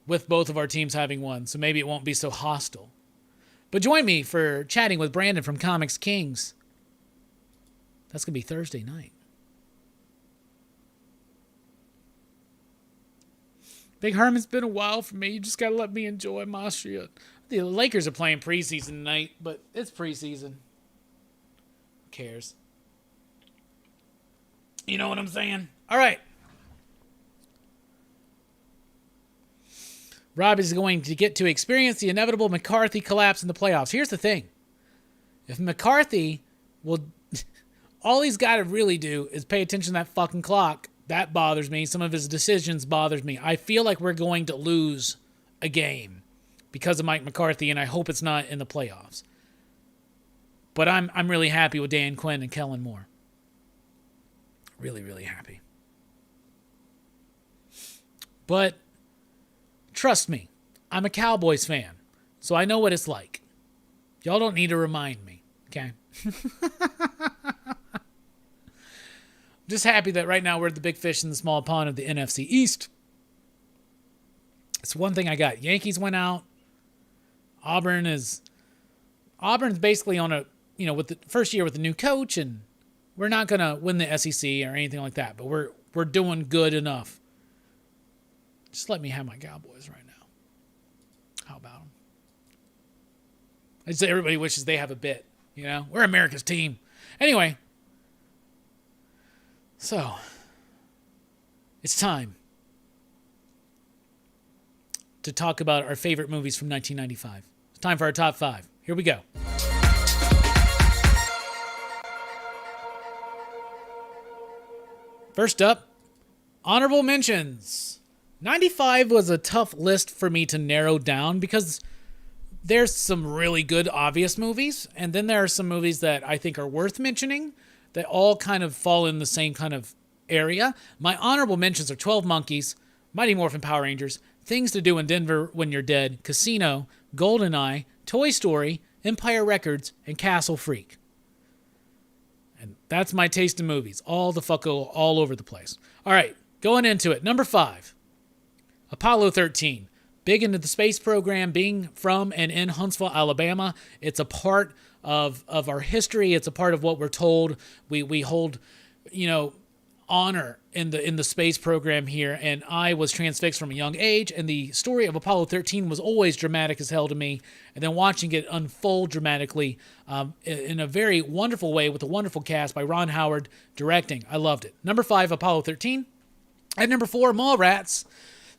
with both of our teams having won, so maybe it won't be so hostile. But join me for chatting with Brandon from Comics Kings. That's going to be Thursday night. Big Herm, it's been a while for me. You just got to let me enjoy Maestria. The Lakers are playing preseason tonight, but it's preseason. Who cares? You know what I'm saying? All right. Robbie's going to get to experience the inevitable McCarthy collapse in the playoffs. Here's the thing. If McCarthy will... all he's got to really do is pay attention to that fucking clock. That bothers me. Some of his decisions bothers me. I feel like we're going to lose a game because of Mike McCarthy, and I hope it's not in the playoffs. But I'm really happy with Dan Quinn and Kellen Moore. Really, really happy. But trust me, I'm a Cowboys fan, so I know what it's like. Y'all don't need to remind me, okay? Just happy that right now we're the big fish in the small pond of the NFC East. It's one thing I got. Yankees went out. Auburn's basically on a, with the first year with the new coach, and we're not going to win the SEC or anything like that, but we're doing good enough. Just let me have my Cowboys right now. How about them? I'd say everybody wishes they have a bit, We're America's team. Anyway. So. It's time to talk about our favorite movies from 1995. It's time for our top 5. Here we go. First up, honorable mentions. 95 was a tough list for me to narrow down because there's some really good obvious movies, and then there are some movies that I think are worth mentioning that all kind of fall in the same kind of area. My honorable mentions are 12 Monkeys, Mighty Morphin Power Rangers, Things to Do in Denver When You're Dead, Casino, GoldenEye, Toy Story, Empire Records, and Castle Freak. And that's my taste in movies. All the fucko all over the place. All right, going into it. Number 5. Apollo 13, big into the space program, being from and in Huntsville, Alabama. It's a part of our history. It's a part of what we're told. We hold, honor in the space program here, and I was transfixed from a young age, and the story of Apollo 13 was always dramatic as hell to me, and then watching it unfold dramatically in a very wonderful way with a wonderful cast by Ron Howard directing. I loved it. Number 5, Apollo 13. At number 4, Mallrats.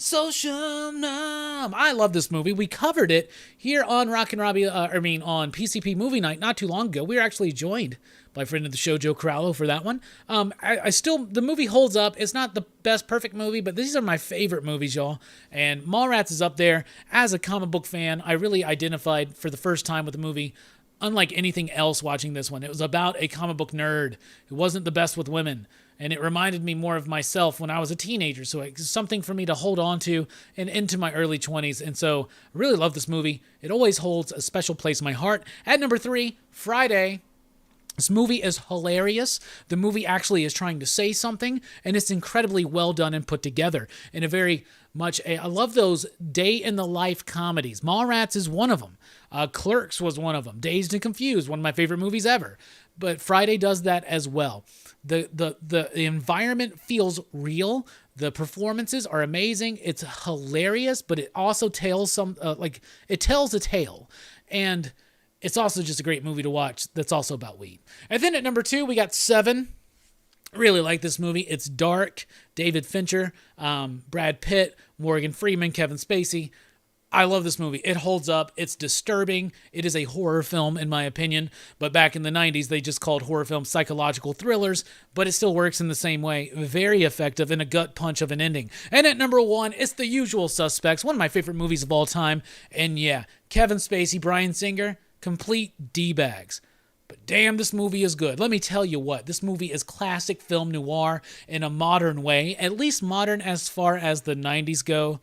Social Numb. I love this movie. We covered it here on Rockin Robbie, on PCP Movie Night not too long ago. We were actually joined by a friend of the show, Joe Corallo, for that one. The movie holds up. It's not the best perfect movie, but these are my favorite movies, y'all. And Mallrats is up there. As a comic book fan, I really identified for the first time with the movie. Unlike anything else watching this one, it was about a comic book nerd who wasn't the best with women. and it reminded me more of myself when I was a teenager. So it's something for me to hold on to and into my early 20s. And so I really love this movie. It always holds a special place in my heart. At number 3, Friday. This movie is hilarious. The movie actually is trying to say something, and it's incredibly well done and put together in a very much. I love those day in the life comedies. Mallrats is one of them. Clerks was one of them. Dazed and Confused, one of my favorite movies ever. But Friday does that as well. The environment feels real. The performances are amazing. It's hilarious, but it also tells it tells a tale. And it's also just a great movie to watch that's also about weed. And then at number 2, we got Seven. Really like this movie. It's dark. David Fincher, Brad Pitt, Morgan Freeman, Kevin Spacey. I love this movie. It holds up. It's disturbing. It is a horror film, in my opinion. But back in the 90s, they just called horror films psychological thrillers. But it still works in the same way. Very effective and a gut punch of an ending. And at number 1, it's The Usual Suspects. One of my favorite movies of all time. And yeah, Kevin Spacey, Bryan Singer, complete D-bags. But damn, this movie is good. Let me tell you what, this movie is classic film noir in a modern way, at least modern as far as the 90s go.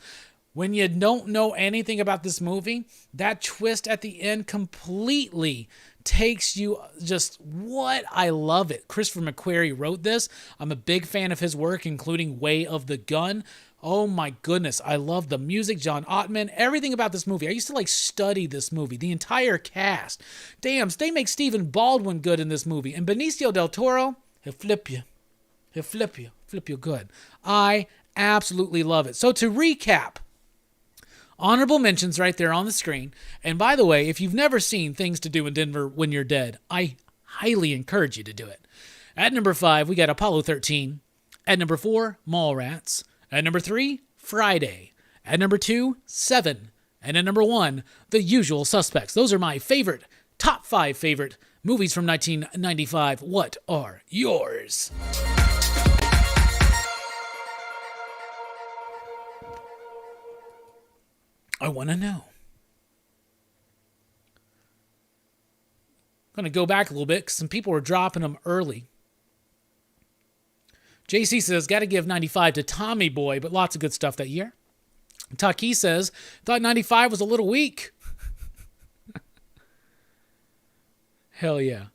When you don't know anything about this movie, that twist at the end completely takes you just what I love it. Christopher McQuarrie wrote this. I'm a big fan of his work, including Way of the Gun. Oh my goodness, I love the music, John Ottman, everything about this movie. I used to study this movie, the entire cast. Damn, they make Stephen Baldwin good in this movie. And Benicio del Toro, he'll flip you. He'll flip you good. I absolutely love it. So to recap, honorable mentions right there on the screen. And by the way, if you've never seen Things to Do in Denver When You're Dead, I highly encourage you to do it. At number 5, we got Apollo 13. At number 4, Mallrats. At number 3, Friday. At number 2, Seven. And at number 1, The Usual Suspects. Those are my top 5 favorite movies from 1995. What are yours? I want to know. I'm going to go back a little bit because some people were dropping them early. JC says, got to give 95 to Tommy Boy, but lots of good stuff that year. Taki says, thought 95 was a little weak. Hell yeah.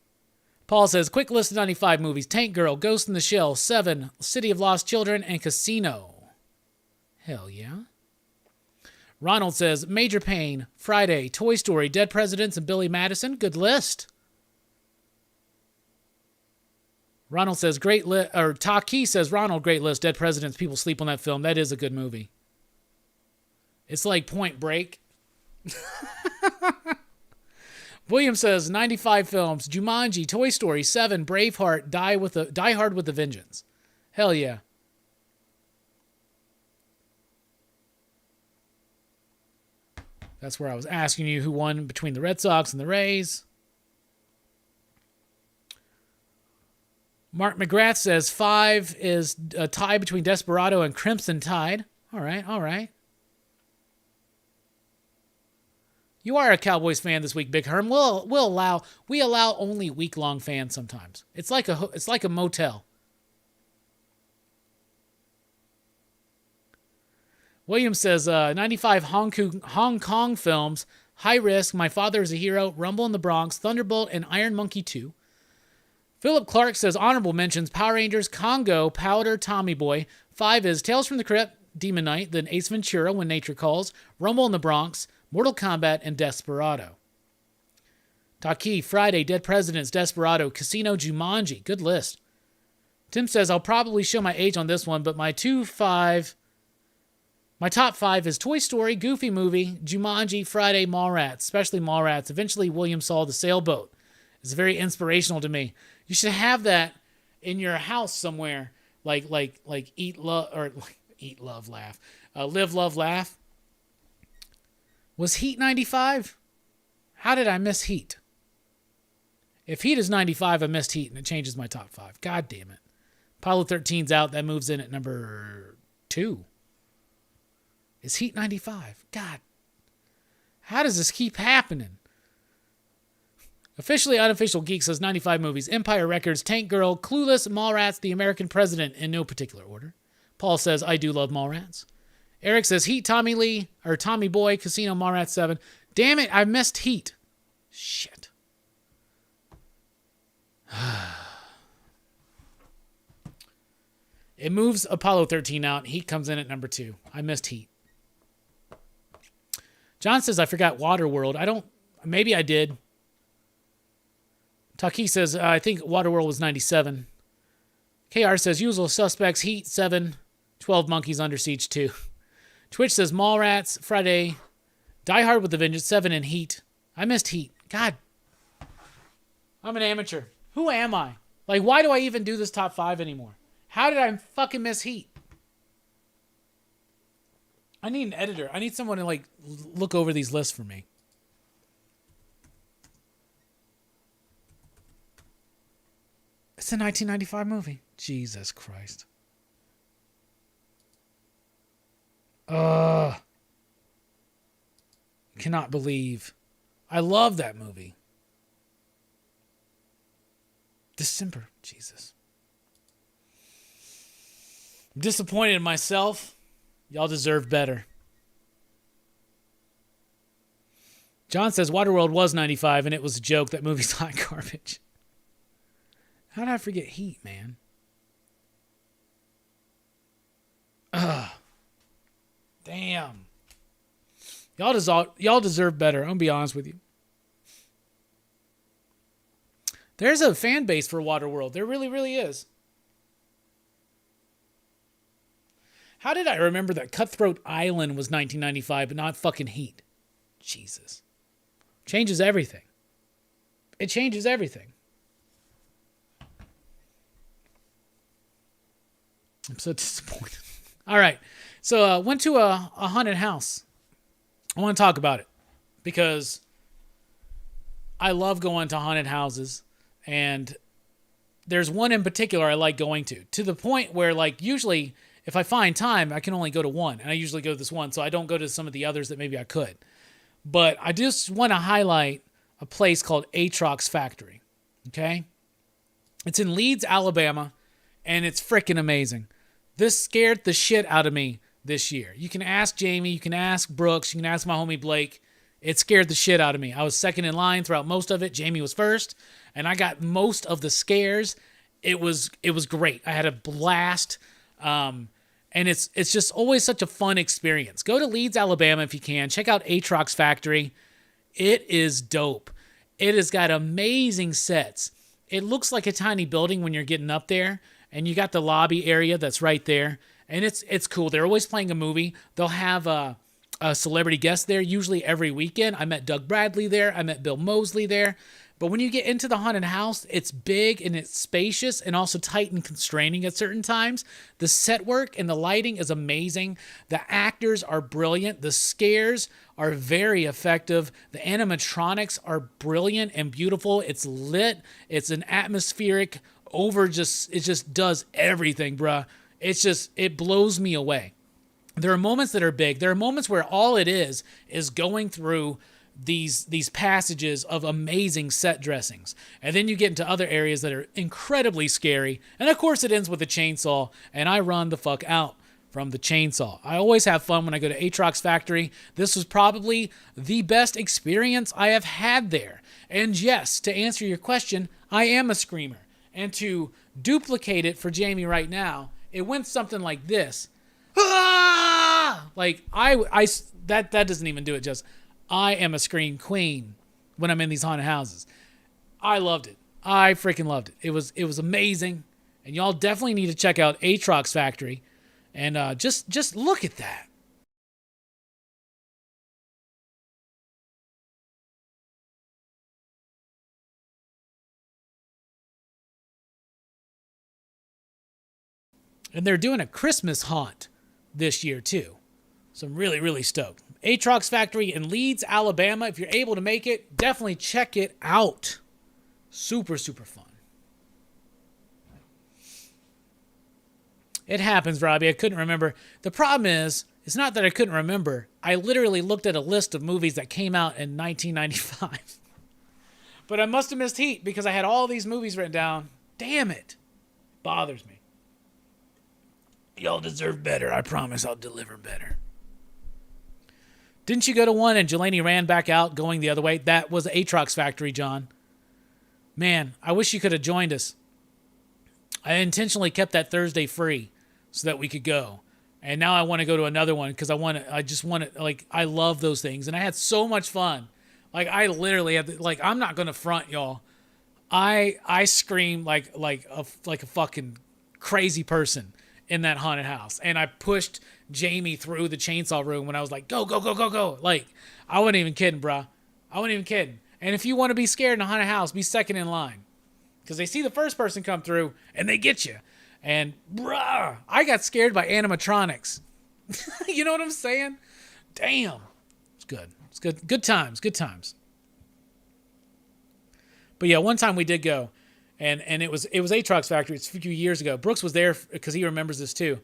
Paul says, quick list of 95 movies. Tank Girl, Ghost in the Shell, Seven, City of Lost Children, and Casino. Hell yeah. Ronald says, Major Payne, Friday, Toy Story, Dead Presidents, and Billy Madison. Good list. Ronald says, great list, or Taki says, Ronald, great list. Dead Presidents, people sleep on that film. That is a good movie. It's like Point Break. William says, 95 films. Jumanji, Toy Story, Seven, Braveheart, Die Hard with a Vengeance. Hell yeah. That's where I was asking you who won between the Red Sox and the Rays. Mark McGrath says 5 is a tie between Desperado and Crimson Tide. All right. You are a Cowboys fan this week, Big Herm. We allow only week-long fans sometimes. It's like a motel. William says 95 Hong Kong films: High Risk, My Father is a Hero, Rumble in the Bronx, Thunderbolt, and Iron Monkey 2. Philip Clark says honorable mentions: Power Rangers, Congo, Powder, Tommy Boy. 5 is Tales from the Crypt, Demon Knight, then Ace Ventura, When Nature Calls, Rumble in the Bronx, Mortal Kombat, and Desperado. Taki, Friday, Dead Presidents, Desperado, Casino, Jumanji. Good list. Tim says, I'll probably show my age on this one, but my top 5 is Toy Story, Goofy Movie, Jumanji, Friday, Mallrats, especially Mallrats. Eventually, William saw The Sailboat. It's very inspirational to me. You should have that in your house somewhere, like Eat, Love, or Eat, Love, Laugh. Live, Love, Laugh. Was Heat 95? How did I miss Heat? If Heat is 95, I missed Heat, and it changes my top 5. God damn it. Apollo 13's out. That moves in at number 2. Is Heat 95? God. How does this keep happening? Officially Unofficial Geek says 95 movies. Empire Records, Tank Girl, Clueless, Mallrats, The American President, in no particular order. Paul says, I do love Mallrats. Eric says, Heat, Tommy Lee, or Tommy Boy, Casino, Mallrats 7. Damn it, I missed Heat. Shit. It moves Apollo 13 out. Heat comes in at number 2. I missed Heat. John says, I forgot Waterworld. Maybe I did. Taki says, I think Waterworld was 97. KR says, Usual Suspects, Heat, 7. 12 Monkeys, Under Siege, 2. Twitch says, Mallrats, Friday. Die Hard with a Vengeance, 7, and Heat. I missed Heat. God. I'm an amateur. Who am I? Like, why do I even do this top 5 anymore? How did I fucking miss Heat? I need an editor. I need someone to, like, look over these lists for me. It's a 1995 movie. Jesus Christ. Cannot believe. I love that movie. December. Jesus. I'm disappointed in myself. Y'all deserve better. John says Waterworld was 95 and it was a joke. That movie's hot garbage. How did I forget Heat, man? Damn. Y'all deserve better. I'm going to be honest with you. There's a fan base for Waterworld. There really, really is. How did I remember that Cutthroat Island was 1995 but not fucking Heat? Jesus. Changes everything. It changes everything. I'm so disappointed. All right. So went to a haunted house. I want to talk about it because I love going to haunted houses, and there's one in particular I like going to the point where, like, usually if I find time, I can only go to one, and I usually go to this one, so I don't go to some of the others that maybe I could. But I just want to highlight a place called Atrox Factory, okay? It's in Leeds, Alabama, and it's freaking amazing. This scared the shit out of me this year. You can ask Jamie, you can ask Brooks, you can ask my homie Blake. It scared the shit out of me. I was second in line throughout most of it. Jamie was first, and I got most of the scares. It was great. I had a blast. And it's just always such a fun experience. Go to Leeds, Alabama if you can. Check out Atrox Factory. It is dope. It has got amazing sets. It looks like a tiny building when you're getting up there, and you got the lobby area that's right there. And it's cool. They're always playing a movie. They'll have a celebrity guest there, usually every weekend. I met Doug Bradley there. I met Bill Moseley there. But when you get into the haunted house, it's big and it's spacious and also tight and constraining at certain times. The set work and the lighting is amazing. The actors are brilliant. The scares are very effective. The animatronics are brilliant and beautiful. It's lit. It's an atmospheric it just does everything, bruh. It blows me away. There are moments that are big. There are moments where all it is going through these passages of amazing set dressings. And then you get into other areas that are incredibly scary. And of course it ends with a chainsaw, and I run the fuck out from the chainsaw. I always have fun when I go to Atrox Factory. This was probably the best experience I have had there. And yes, to answer your question, I am a screamer. And to duplicate it for Jamie right now, it went something like this. Ah! Like that doesn't even do it justice. I am a scream queen when I'm in these haunted houses. I loved it. I freaking loved it. It was amazing. And y'all definitely need to check out Atrox Factory. And just look at that. And they're doing a Christmas haunt this year too. So I'm really, really stoked. Atrox Factory in Leeds, Alabama. If you're able to make it, definitely check it out. Super, super fun. It happens, Robbie. I couldn't remember. The problem is, it's not that I couldn't remember. I literally looked at a list of movies that came out in 1995. But I must have missed Heat because I had all these movies written down. Damn it. Bothers me. Y'all deserve better. I promise I'll deliver better. Didn't you go to one and Jelani ran back out going the other way? That was Aatrox Factory, John. Man, I wish you could have joined us. I intentionally kept that Thursday free so that we could go. And now I want to go to another one because I just want to, like, I love those things. And I had so much fun. Like, I literally had, like, I'm not going to front, y'all. I screamed like a fucking crazy person in that haunted house. And I pushed Jamie through the chainsaw room when I was like, go, go, go, go, go. Like, I wasn't even kidding, bruh. I wasn't even kidding. And if you want to be scared in a haunted house, be second in line. Because they see the first person come through and they get you. And, bruh, I got scared by animatronics. You know what I'm saying? Damn. It's good. It's good. Good times. Good times. But yeah, one time we did go. And it was Aatrox Factory. It's a few years ago. Brooks was there because he remembers this too.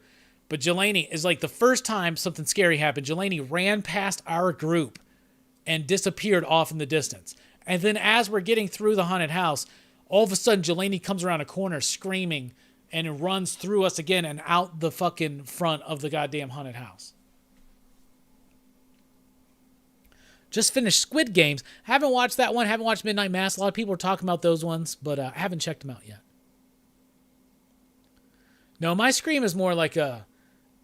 But Jelani is like the first time something scary happened. Jelani ran past our group and disappeared off in the distance. And then as we're getting through the haunted house, all of a sudden Jelani comes around a corner screaming and runs through us again and out the fucking front of the goddamn haunted house. Just finished Squid Games. Haven't watched that one. Haven't watched Midnight Mass. A lot of people are talking about those ones, but I haven't checked them out yet. No, my scream is more like I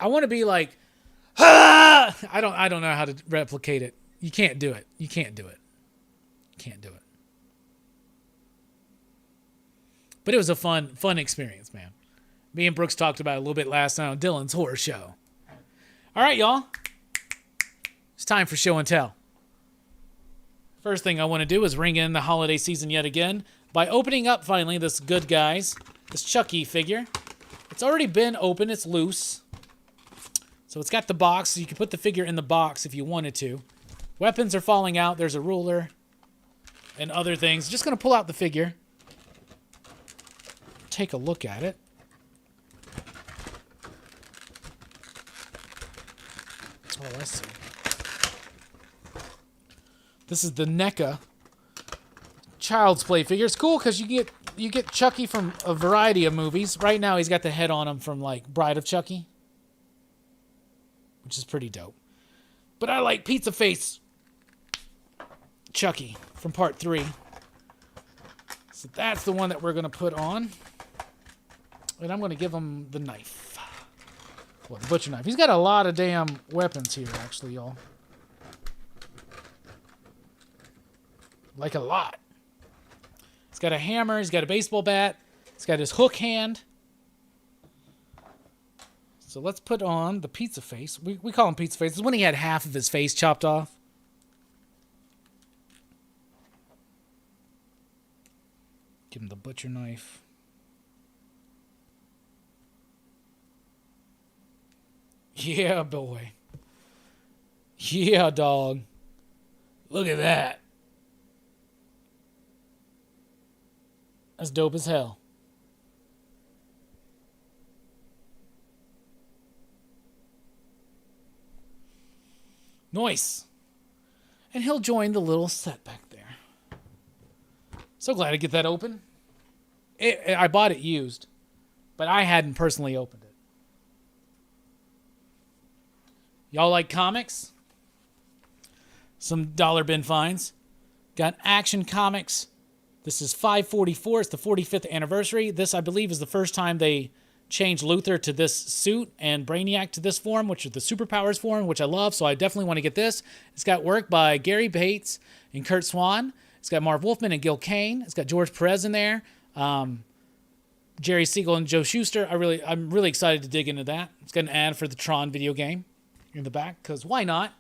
want to be like, ah! I don't know how to replicate it. You can't do it. You can't do it. You can't do it. But it was a fun experience, man. Me and Brooks talked about it a little bit last night on Dylan's Horror Show. All right, y'all. It's time for show and tell. First thing I want to do is ring in the holiday season yet again by opening up finally this Good Guys, this Chucky figure. It's already been open. It's loose. So it's got the box, so you can put the figure in the box if you wanted to. Weapons are falling out. There's a ruler and other things. Just going to pull out the figure. Take a look at it. Oh, let's see. This is the NECA Child's Play figure. It's cool because you get Chucky from a variety of movies. Right now, he's got the head on him from like Bride of Chucky, which is pretty dope. But I like Pizza Face Chucky from Part 3. So that's the one that we're going to put on. And I'm going to give him the knife. Well, the butcher knife. He's got a lot of damn weapons here, actually, y'all. Like a lot. He's got a hammer. He's got a baseball bat. He's got his hook hand. So let's put on the Pizza Face. We call him Pizza Face. This is when he had half of his face chopped off. Give him the butcher knife. Yeah, boy. Yeah, dog. Look at that. That's dope as hell. Nice. And he'll join the little set back there. So glad to get that open. I bought it used, but I hadn't personally opened it. Y'all like comics? Some dollar bin finds. Got Action Comics. This is 544. It's the 45th anniversary. This, I believe, is the first time they changed Luthor to this suit and Brainiac to this form, which is the superpowers form, which I love, so I definitely want to get this. It's got work by Gary Bates and Kurt Swan. It's got Marv Wolfman and Gil Kane. It's got George Perez in there. Jerry Siegel and Joe Shuster. I'm really excited to dig into that. It's got an ad for the Tron video game in the back, because why not?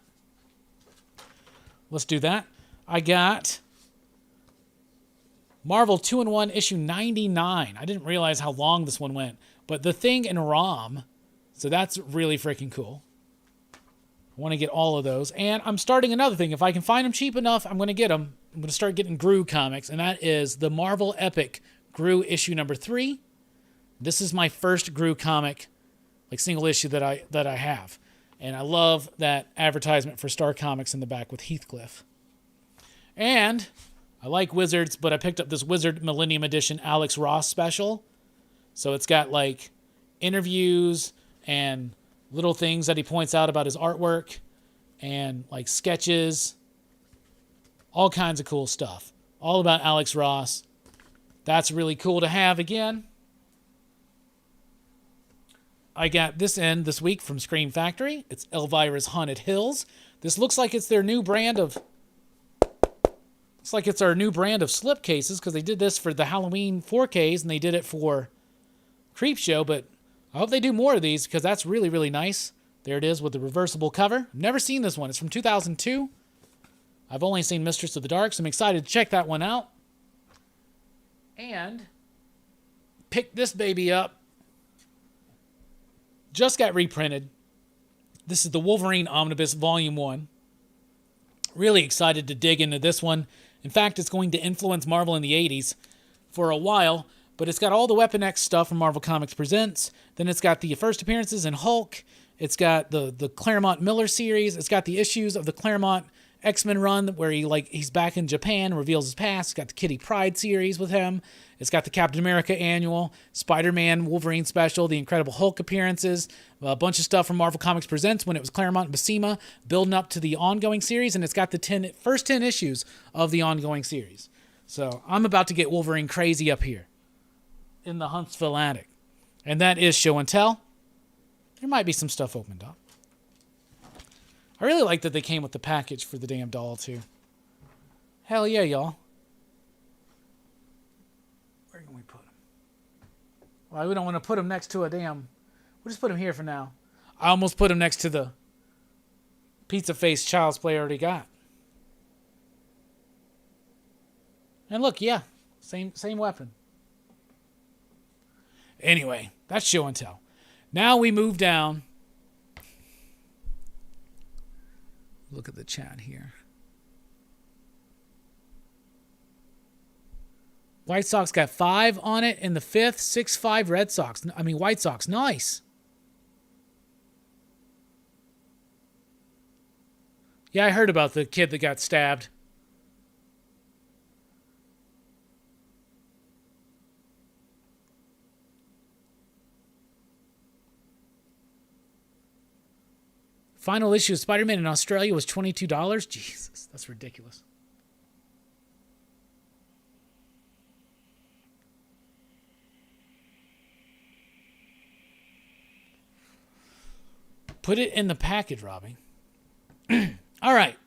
Let's do that. I got Marvel 2-in-1 issue 99. I didn't realize how long this one went. But The Thing and Rom. So that's really freaking cool. I want to get all of those. And I'm starting another thing. If I can find them cheap enough, I'm going to get them. I'm going to start getting Gru comics. And that is the Marvel Epic Gru issue number 3. This is my first Gru comic, like single issue that I have. And I love that advertisement for Star Comics in the back with Heathcliff. And I like Wizards, but I picked up this Wizard Millennium Edition Alex Ross special. So it's got like interviews and little things that he points out about his artwork and like sketches, all kinds of cool stuff. All about Alex Ross. That's really cool to have again. I got this in this week from Scream Factory. It's Elvira's Haunted Hills. This looks like it's their new brand of... Looks like it's our new brand of slipcases because they did this for the Halloween 4Ks and they did it for Creepshow, but I hope they do more of these because that's really, really nice. There it is with the reversible cover. I've never seen this one. It's from 2002. I've only seen Mistress of the Dark, so I'm excited to check that one out. And pick this baby up. Just got reprinted. This is the Wolverine Omnibus Volume 1. Really excited to dig into this one. In fact, it's going to influence Marvel in the 80s for a while, but it's got all the Weapon X stuff from Marvel Comics Presents. Then it's got the first appearances in Hulk. It's got the Claremont Miller series. It's got the issues of the Claremont X-Men run where he's back in Japan, reveals his past. It's got the Kitty Pryde series with him. It's got the Captain America annual, Spider-Man, Wolverine special, the Incredible Hulk appearances, a bunch of stuff from Marvel Comics Presents when it was Claremont and Buscema, building up to the ongoing series, and it's got the first 10 issues of the ongoing series. So I'm about to get Wolverine crazy up here in the Huntsville attic. And that is Show and Tell. There might be some stuff opened up. I really like that they came with the package for the damn doll, too. Hell yeah, y'all. Where can we put him? Well, we don't want to put him next to a damn... We'll just put him here for now. I almost put him next to the pizza face Child's Play I already got. And look, yeah. Same weapon. Anyway, that's Show and Tell. Now we move down. Look at the chat here. White Sox got 5 on it in the 5th. 6-5 Red Sox. White Sox. Nice. Yeah, I heard about the kid that got stabbed. Final issue of Spider-Man in Australia was $22. Jesus, that's ridiculous. Put it in the package, Robbie. All right.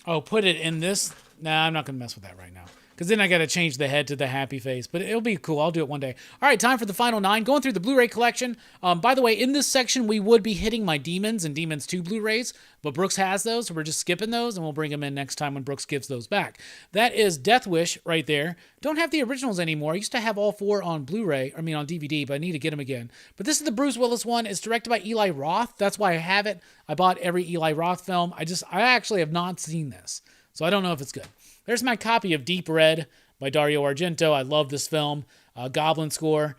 Oh, put it in this. Nah, I'm not going to mess with that right now. Because then I got to change the head to the happy face. But it'll be cool. I'll do it one day. All right, time for the final 9. Going through the Blu-ray collection. By the way, in this section, we would be hitting my Demons and Demons 2 Blu-rays. But Brooks has those, so we're just skipping those. And we'll bring them in next time when Brooks gives those back. That is Death Wish right there. Don't have the originals anymore. I used to have all 4 on Blu-ray. On DVD, but I need to get them again. But this is the Bruce Willis one. It's directed by Eli Roth. That's why I have it. I bought every Eli Roth film. I actually have not seen this. So I don't know if it's good. There's my copy of Deep Red by Dario Argento. I love this film. Goblin score.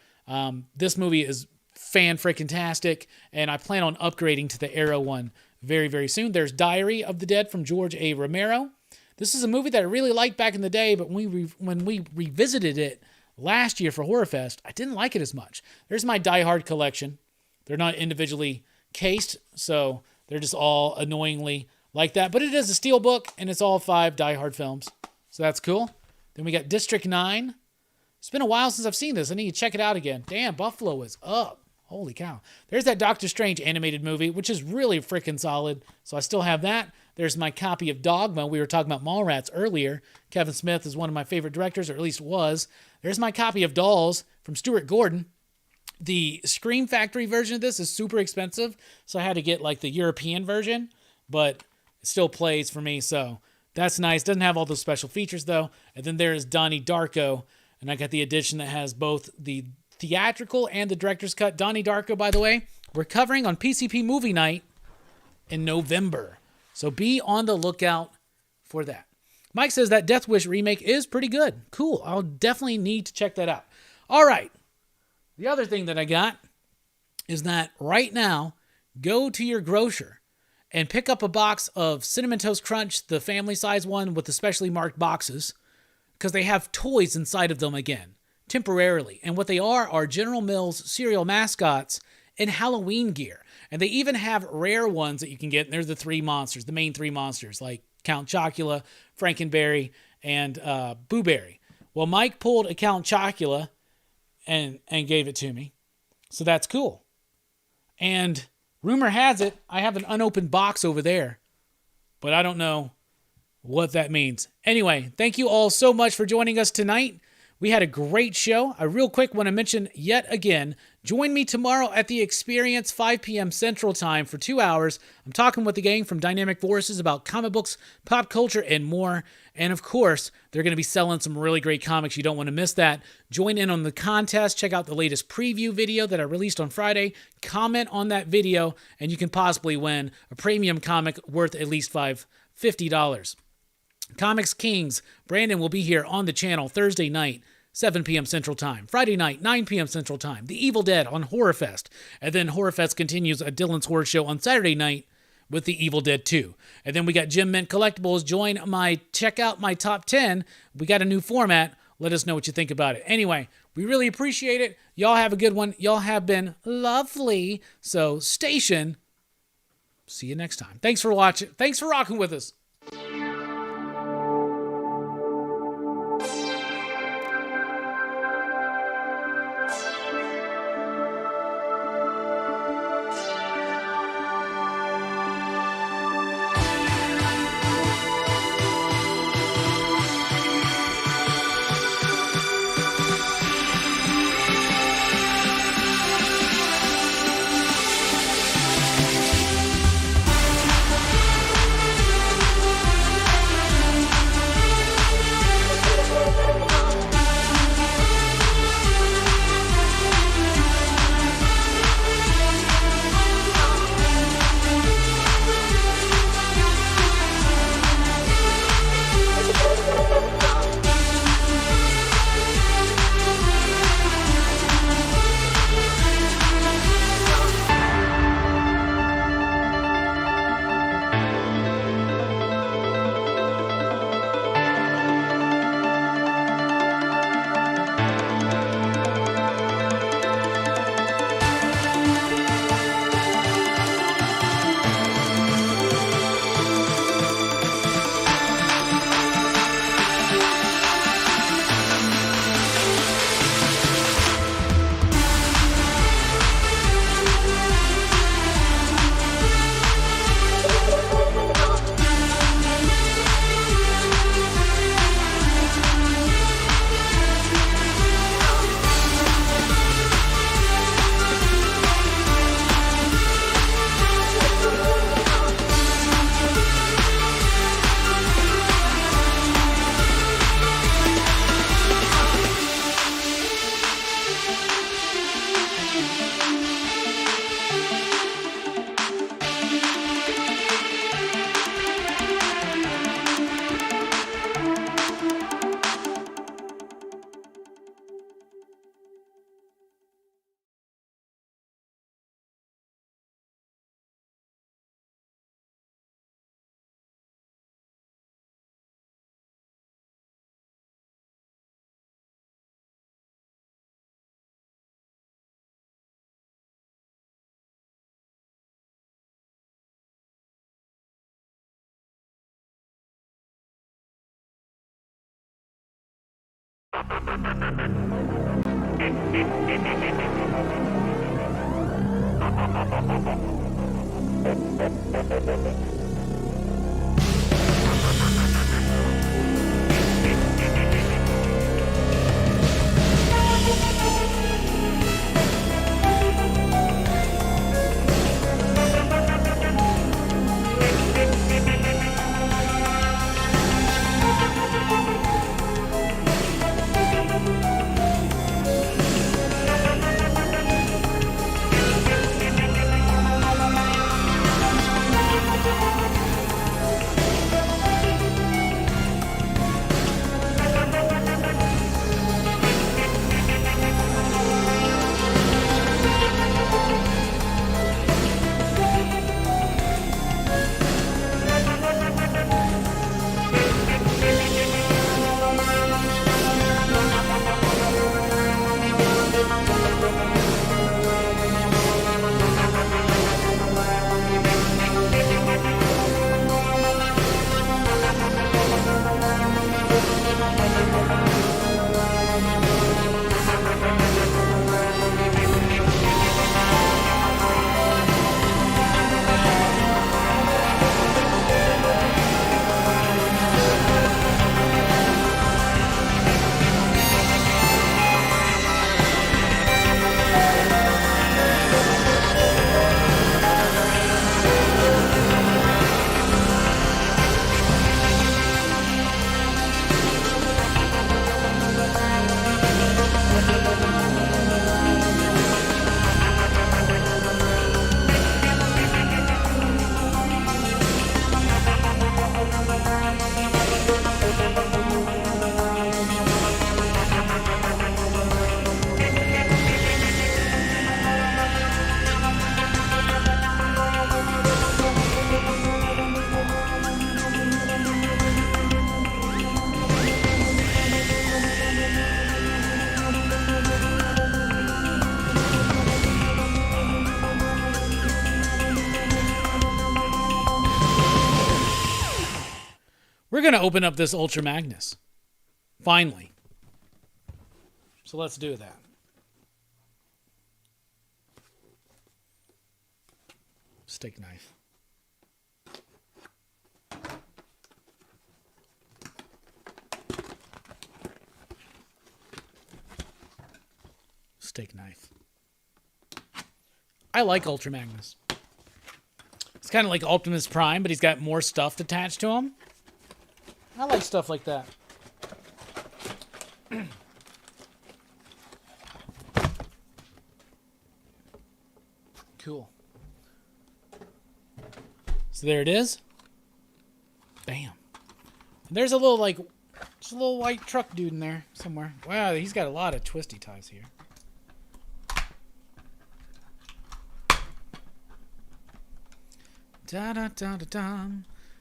This movie is fan-freaking-tastic, and I plan on upgrading to the Arrow one very, very soon. There's Diary of the Dead from George A. Romero. This is a movie that I really liked back in the day, but when we revisited it last year for Horror Fest, I didn't like it as much. There's my Die Hard collection. They're not individually cased, so they're just all annoyingly like that. But it is a steel book, and it's all 5 Die Hard films, so that's cool. Then we got District 9. It's been a while since I've seen this. I need to check it out again. Damn, Buffalo is up. Holy cow. There's that Doctor Strange animated movie, which is really freaking solid. So I still have that. There's my copy of Dogma. We were talking about Mallrats earlier. Kevin Smith is one of my favorite directors, or at least was. There's my copy of Dolls from Stuart Gordon. The Scream Factory version of this is super expensive, so I had to get like the European version, but it still plays for me, so that's nice. Doesn't have all those special features, though. And then there's Donnie Darko, and I got the edition that has both the theatrical and the director's cut. Donnie Darko, by the way, we're covering on PCP Movie Night in November. So be on the lookout for that. Mike says that Death Wish remake is pretty good. Cool. I'll definitely need to check that out. All right. The other thing that I got is that right now, go to your grocer and pick up a box of Cinnamon Toast Crunch, the family size one with the specially marked boxes, because they have toys inside of them again, temporarily. And what they are General Mills cereal mascots in Halloween gear. And they even have rare ones that you can get. And they're the three monsters, the main three monsters, like Count Chocula, Frankenberry, and Boo Berry. Well, Mike pulled a Count Chocula and gave it to me. So that's cool. And rumor has it, I have an unopened box over there. But I don't know what that means. Anyway, thank you all so much for joining us tonight. We had a great show. I real quick want to mention yet again, join me tomorrow at the Experience, 5 p.m. Central Time for 2 hours. I'm talking with the gang from Dynamic Forces about comic books, pop culture, and more. And of course, they're going to be selling some really great comics. You don't want to miss that. Join in on the contest. Check out the latest preview video that I released on Friday. Comment on that video, and you can possibly win a premium comic worth at least $50. Comics Kings, Brandon will be here on the channel Thursday night, 7 p.m. Central Time. Friday night, 9 p.m. Central Time. The Evil Dead on Horror Fest. And then Horror Fest continues at Dylan's Horror Show on Saturday night with The Evil Dead 2. And then we got Jim Mint Collectibles. Check out my top 10. We got a new format. Let us know what you think about it. Anyway, we really appreciate it. Y'all have a good one. Y'all have been lovely. So, station. See you next time. Thanks for watching. Thanks for rocking with us. going to open up this Ultra Magnus. Finally. So let's do that. Steak knife. Steak knife. I like Ultra Magnus. It's kind of like Optimus Prime, but he's got more stuff attached to him. I like stuff like that. Cool. So there it is. Bam. And there's a little, like, just a little white truck dude in there somewhere. Wow, he's got a lot of twisty ties here. Da-da-da-da-da.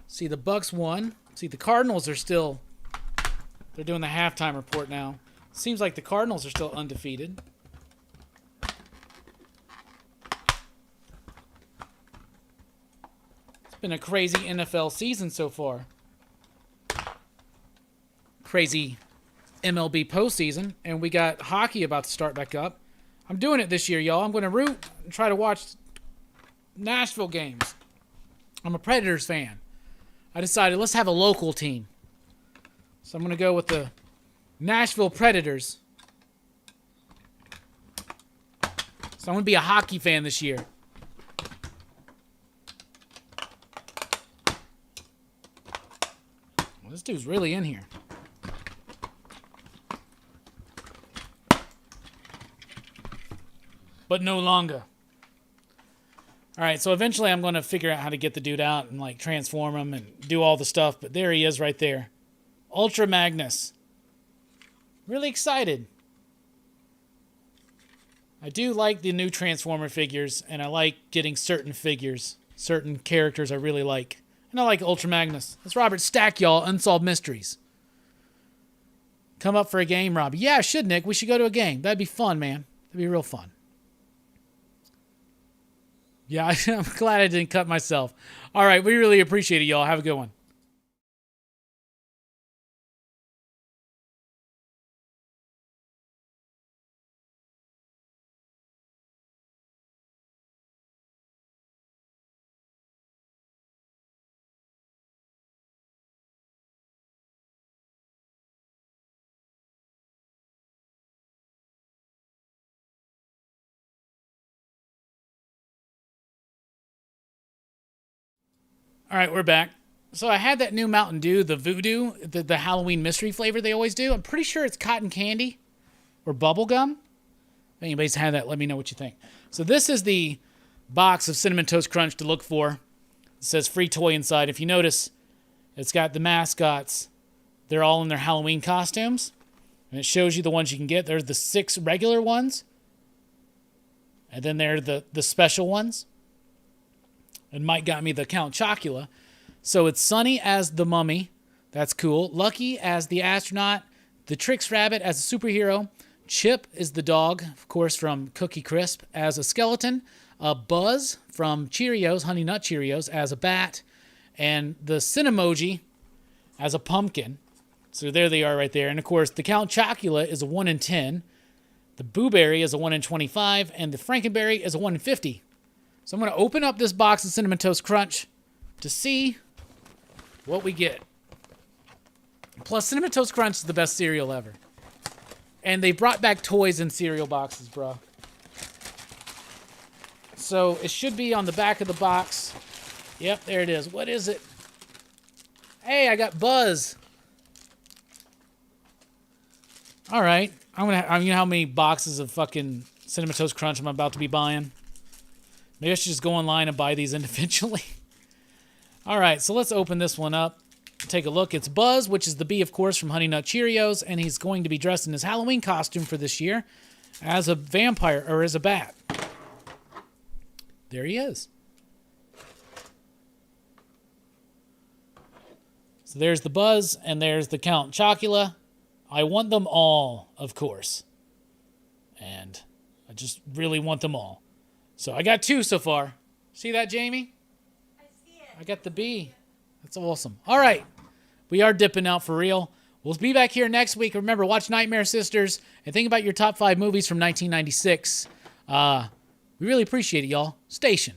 See, the Bucks won. See, the Cardinals are still... They're doing the halftime report now. Seems like the Cardinals are still undefeated. It's been a crazy NFL season so far. Crazy MLB postseason. And we got hockey about to start back up. I'm doing it this year, y'all. I'm going to root and try to watch Nashville games. I'm a Predators fan. I decided let's have a local team. So I'm going to go with the Nashville Predators. So I'm going to be a hockey fan this year. Well, this dude's really in here. But no longer. All right, so eventually I'm going to figure out how to get the dude out and like transform him and do all the stuff. But there he is right there. Ultra Magnus. Really excited. I do like the new Transformer figures, and I like getting certain figures, certain characters I really like. And I like Ultra Magnus. That's Robert Stack, y'all. Unsolved Mysteries. Come up for a game, Robbie. Yeah, I should, Nick. We should go to a game. That'd be fun, man. That'd be real fun. Yeah, I'm glad I didn't cut myself. All right, we really appreciate it, y'all. Have a good one. All right, we're back. So I had that new Mountain Dew, the Voodoo, the Halloween mystery flavor they always do. I'm pretty sure it's cotton candy or bubble gum. If anybody's had that, let me know what you think. So this is the box of Cinnamon Toast Crunch to look for. It says free toy inside. If you notice, it's got the mascots. They're all in their Halloween costumes. And it shows you the ones you can get. There's the 6 regular ones. And then there are the special ones. And Mike got me the Count Chocula. So it's Sunny as the mummy. That's cool. Lucky as the astronaut. The Trix Rabbit as a superhero. Chip is the dog, of course, from Cookie Crisp as a skeleton. Buzz from Cheerios, Honey Nut Cheerios, as a bat. And the Cinemoji as a pumpkin. So there they are right there. And, of course, the Count Chocula is a 1 in 10. The Boo Berry is a 1 in 25. And the Frankenberry is a 1 in 50. So I'm going to open up this box of Cinnamon Toast Crunch to see what we get. Plus, Cinnamon Toast Crunch is the best cereal ever. And they brought back toys in cereal boxes, bro. So it should be on the back of the box. Yep, there it is. What is it? Hey, I got Buzz. All right. You know how many boxes of fucking Cinnamon Toast Crunch I'm about to be buying? Maybe I should just go online and buy these individually. All right, so let's open this one up. Take a look. It's Buzz, which is the bee, of course, from Honey Nut Cheerios, and he's going to be dressed in his Halloween costume for this year as a vampire, or as a bat. There he is. So there's the Buzz, and there's the Count Chocula. I want them all, of course. And I just really want them all. So I got 2 so far. See that, Jamie? I see it. I got the bee. That's awesome. All right. we are dipping out for real. We'll be back here next week. Remember, watch Nightmare Sisters and think about your top 5 movies from 1996. We really appreciate it, y'all. Station.